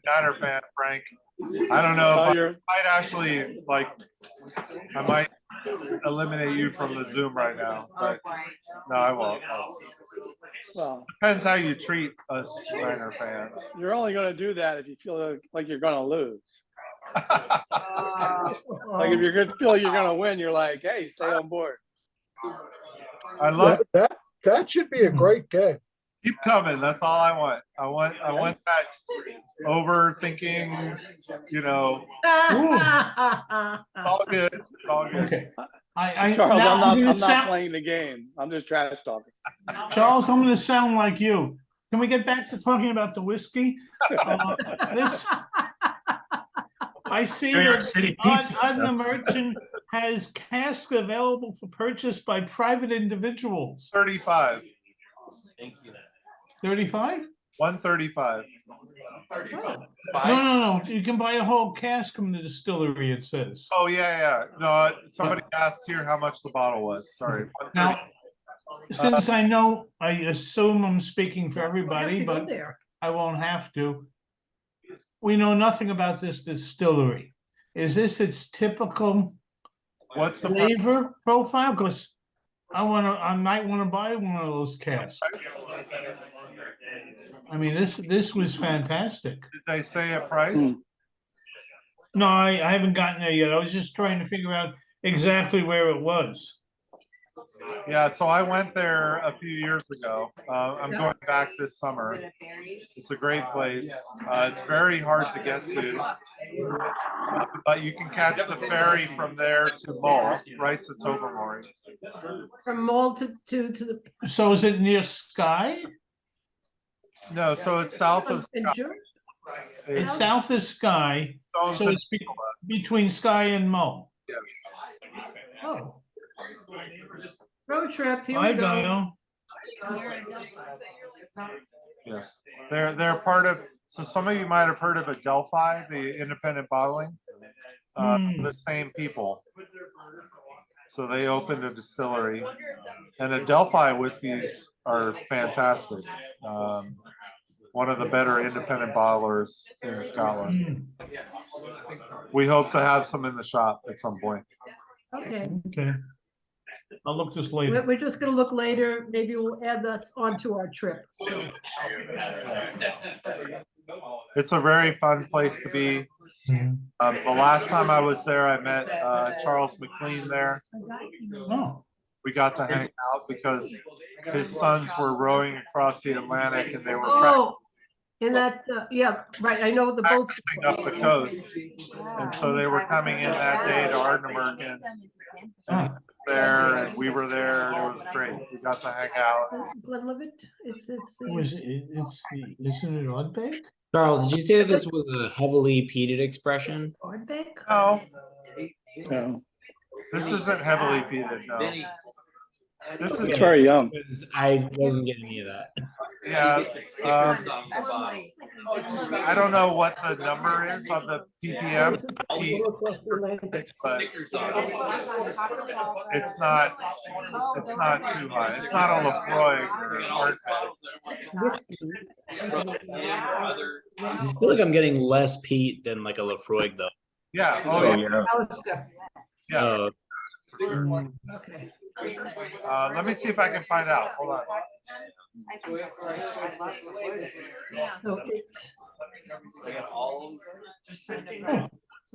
Niner fan, Frank. I don't know if I might actually I might eliminate you from the Zoom right now, but no, I won't. Well, depends how you treat us Niner fans. You're only going to do that if you feel like you're going to lose. Like if you're good, feel like you're going to win, you're like, hey, stay on board. I love that. That should be a great game. Keep coming. That's all I want. I want that overthinking, It's all good. It's all good. Okay. Charles, now I'm not sound- playing the game. I'm just trash talking. Charles, I'm going to sound like you. Can we get back to talking about the whiskey? I see New York that City pizza. Ardnamurchan has casks available for purchase by private individuals. 35. 35? 135. No. You can buy a whole cask from the distillery, it says. Oh, yeah. No, somebody asked here how much the bottle was. Sorry. Now, since I know, I assume I'm speaking for everybody, but I won't have to. We know nothing about this distillery. Is this its typical What's the flavor profile? Because I might want to buy one of those casks. I mean, this was fantastic. Did they say a price? No, I haven't gotten there yet. I was just trying to figure out exactly where it was. Yeah, so I went there a few years ago. I'm going back this summer. It's a great place. It's very hard to get to, but you can catch the ferry from there to Mull, right to Tobermory. From Mull to the. So is it near Skye? No, so it's south of Skye. It's south of Skye, so it's between Skye and Mull. Yes. Oh. Road trip, here we I go. know. Yes, they're part of. So some of you might have heard of Adelphi, the independent bottling. The same people. So they opened a distillery, and Adelphi whiskeys are fantastic. One of the better independent bottlers in Scotland. We hope to have some in the shop at some point. Okay. Okay. I'll look this later. We're just gonna look later. Maybe we'll add that onto our trip. So. It's a very fun place to be. The last time I was there, I met Charles McLean there. Oh. We got to hang out because his sons were rowing across the Atlantic and they were Oh, in that, yeah, right. I know the boats up the coast, and so they were coming in that day to Ardnamurchan. And there, and we were there. It was great. We got to hang out. Glenlivet. It's isn't it Ardbeg? Charles, did you say that this was a heavily peated expression? Ardbeg? No. No. This isn't heavily peated, no. This is very young. I wasn't getting any of that. Yeah. I don't know what the number is on the ppm, but it's not too high. It's not a Lefroy or an I feel like I'm getting less peat than like a Lefroy though. Yeah. Oh yeah. Yeah. Okay. Let me see if I can find out. Hold on. So it's.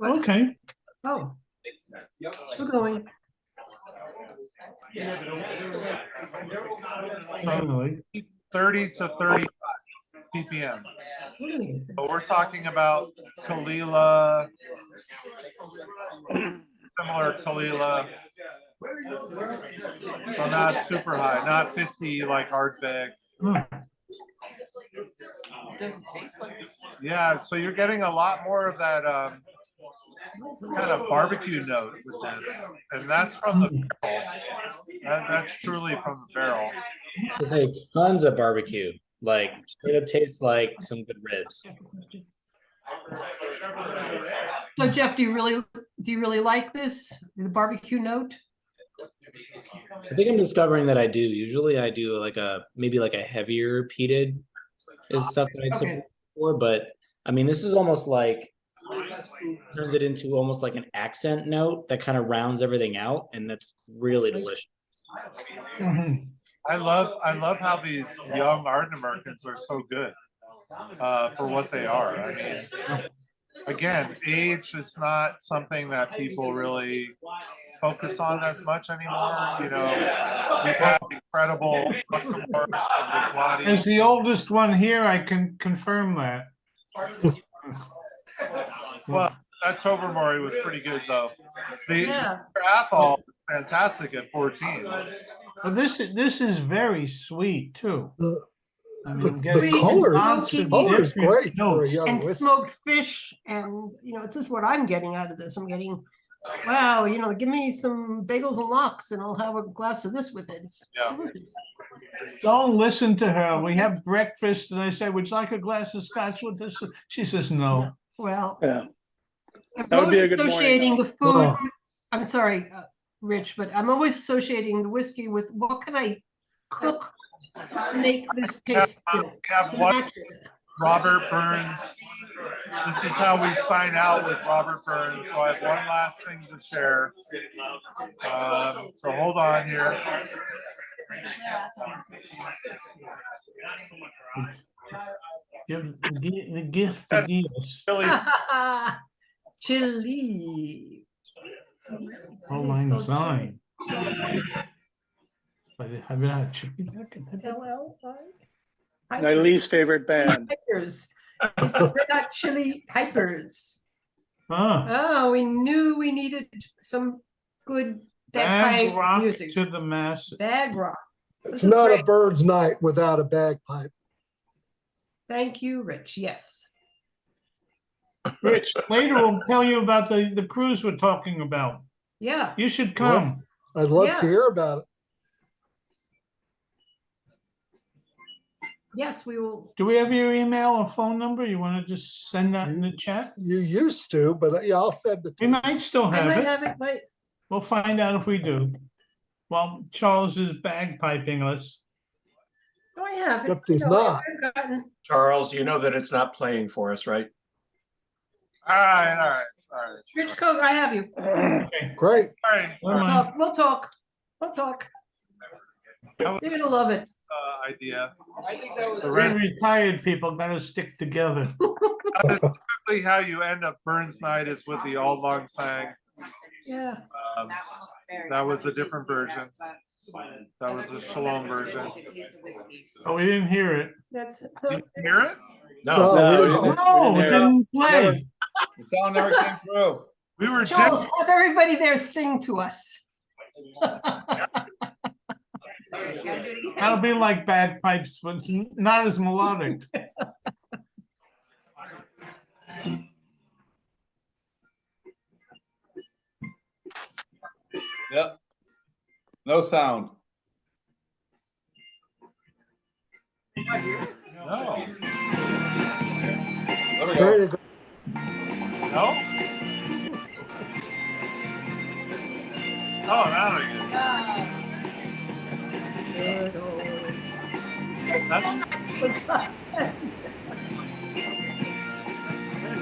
Okay. Oh. We're going. Finally. 30 to 35 ppm. But we're talking about Kalila, similar Kalila. So not super high, not 50 like Ardbeg. Doesn't taste like it. Yeah, so you're getting a lot more of that kind of barbecue note with this, and that's from the barrel. That's truly from the barrel. It's like tons of barbecue. Like it tastes like some good ribs. So Jeff, do you really like this? The barbecue note? I think I'm discovering that I do. Usually I do like maybe like a heavier peated is stuff that I took before, but I mean this is almost like turns it into almost like an accent note that kind of rounds everything out, and that's really delicious. I love how these young Ardnamurchans are so good for what they are. I mean, again, age is not something that people really focus on as much anymore. You know, we've had incredible As the oldest one here, I can confirm that. Well, that Tobermory was pretty good though. The Athol was fantastic at 14. Well, this is very sweet too. I mean, The I'm getting Sweet and color, lots of smoky color is different great for a notes. young and whiskey. smoked fish, and this is what I'm getting out of this. I'm getting, wow, give me some bagels and lox, and I'll have a glass of this with it. It's Yeah. delicious. Don't listen to her. We have breakfast and I say, would you like a glass of scotch with this? She says, no. Well, Yeah. I'm That would be always a good morning, associating though. the food. Well- I'm sorry, Rich, but I'm always associating the whiskey with what can I cook to make this taste good. Have one, Robert Burns. This is how we sign out with Robert Burns. So I have one last thing to share. So hold on here. Give the gift to Gios. Chili. Oh, line sign. But have you had chicken? My least favorite band. Hypers. It's Red Hot Chili Hypers. Ah, Oh, we knew we needed some good bag bagpipe rock music. to the mass. Bag rock. It's not a bird's night without a bagpipe. Thank you, Rich. Yes. Rich, later we'll tell you about the cruise we're talking about. Yeah. You should come. I'd love Yeah. to hear about it. Yes, we will. Do we have your email or phone number? You want to just send that in the chat? You used to, but yeah, I'll send it to We you. might still I have might it. have it, but We'll find out if we do. Well, Charles is bagpiping us. oh, I have it. Except he's No, not. I've gotten- Charles, you know that it's not playing for us, right? All right. Rich Coke, I have you. Okay. Great. All right. Never mind. We'll talk. We'll talk. That was You're gonna love it. idea. The The red, retired people gotta stick together. that is typically how you end up Burns night is with the Auld Lang Syne. Yeah. That was a different version. That was a Shalom version. Oh, we didn't hear it. That's Did you hear it? No, No, we we didn't- didn't- No, we it didn't hear it. didn't play. The sound never came through. We were Charles, have everybody there sing to us. That'll be like bagpipes, but it's not as melodic. Yep. No sound. No. There we There go. you go. No? Oh, now we get it. That's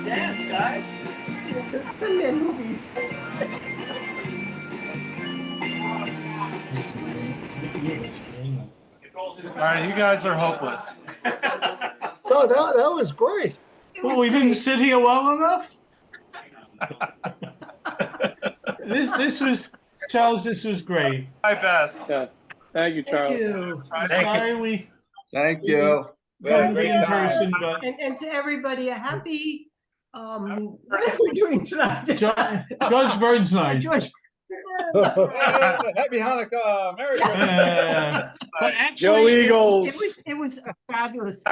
Dance, guys. Movies. all right. You guys are hopeless. No, that was great. Well, we didn't sit here well enough. This was, Charles, this was great. My best. Yeah. Thank you, Charles. You. Sorry we Thank you. We had a couldn't be great in time. person, but And to everybody, a happy, what are we doing tonight? George Bird's night. George. Happy Hanukkah. Merry Christmas. But Go actually, Eagles. It was fabulous.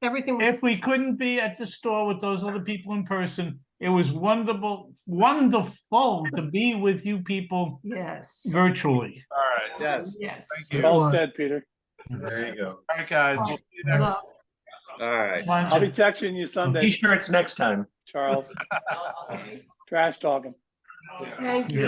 Everything was if we couldn't be at the store with those other people in person, it was wonderful to be with you people yes. virtually. All right. Yes. Yes. Thank you. Well said, Peter. There you go. All right, guys. We'll see you next Hello. All right. I'll be texting you Sunday, T-shirts next time. Charles. Trash talking. Thank you.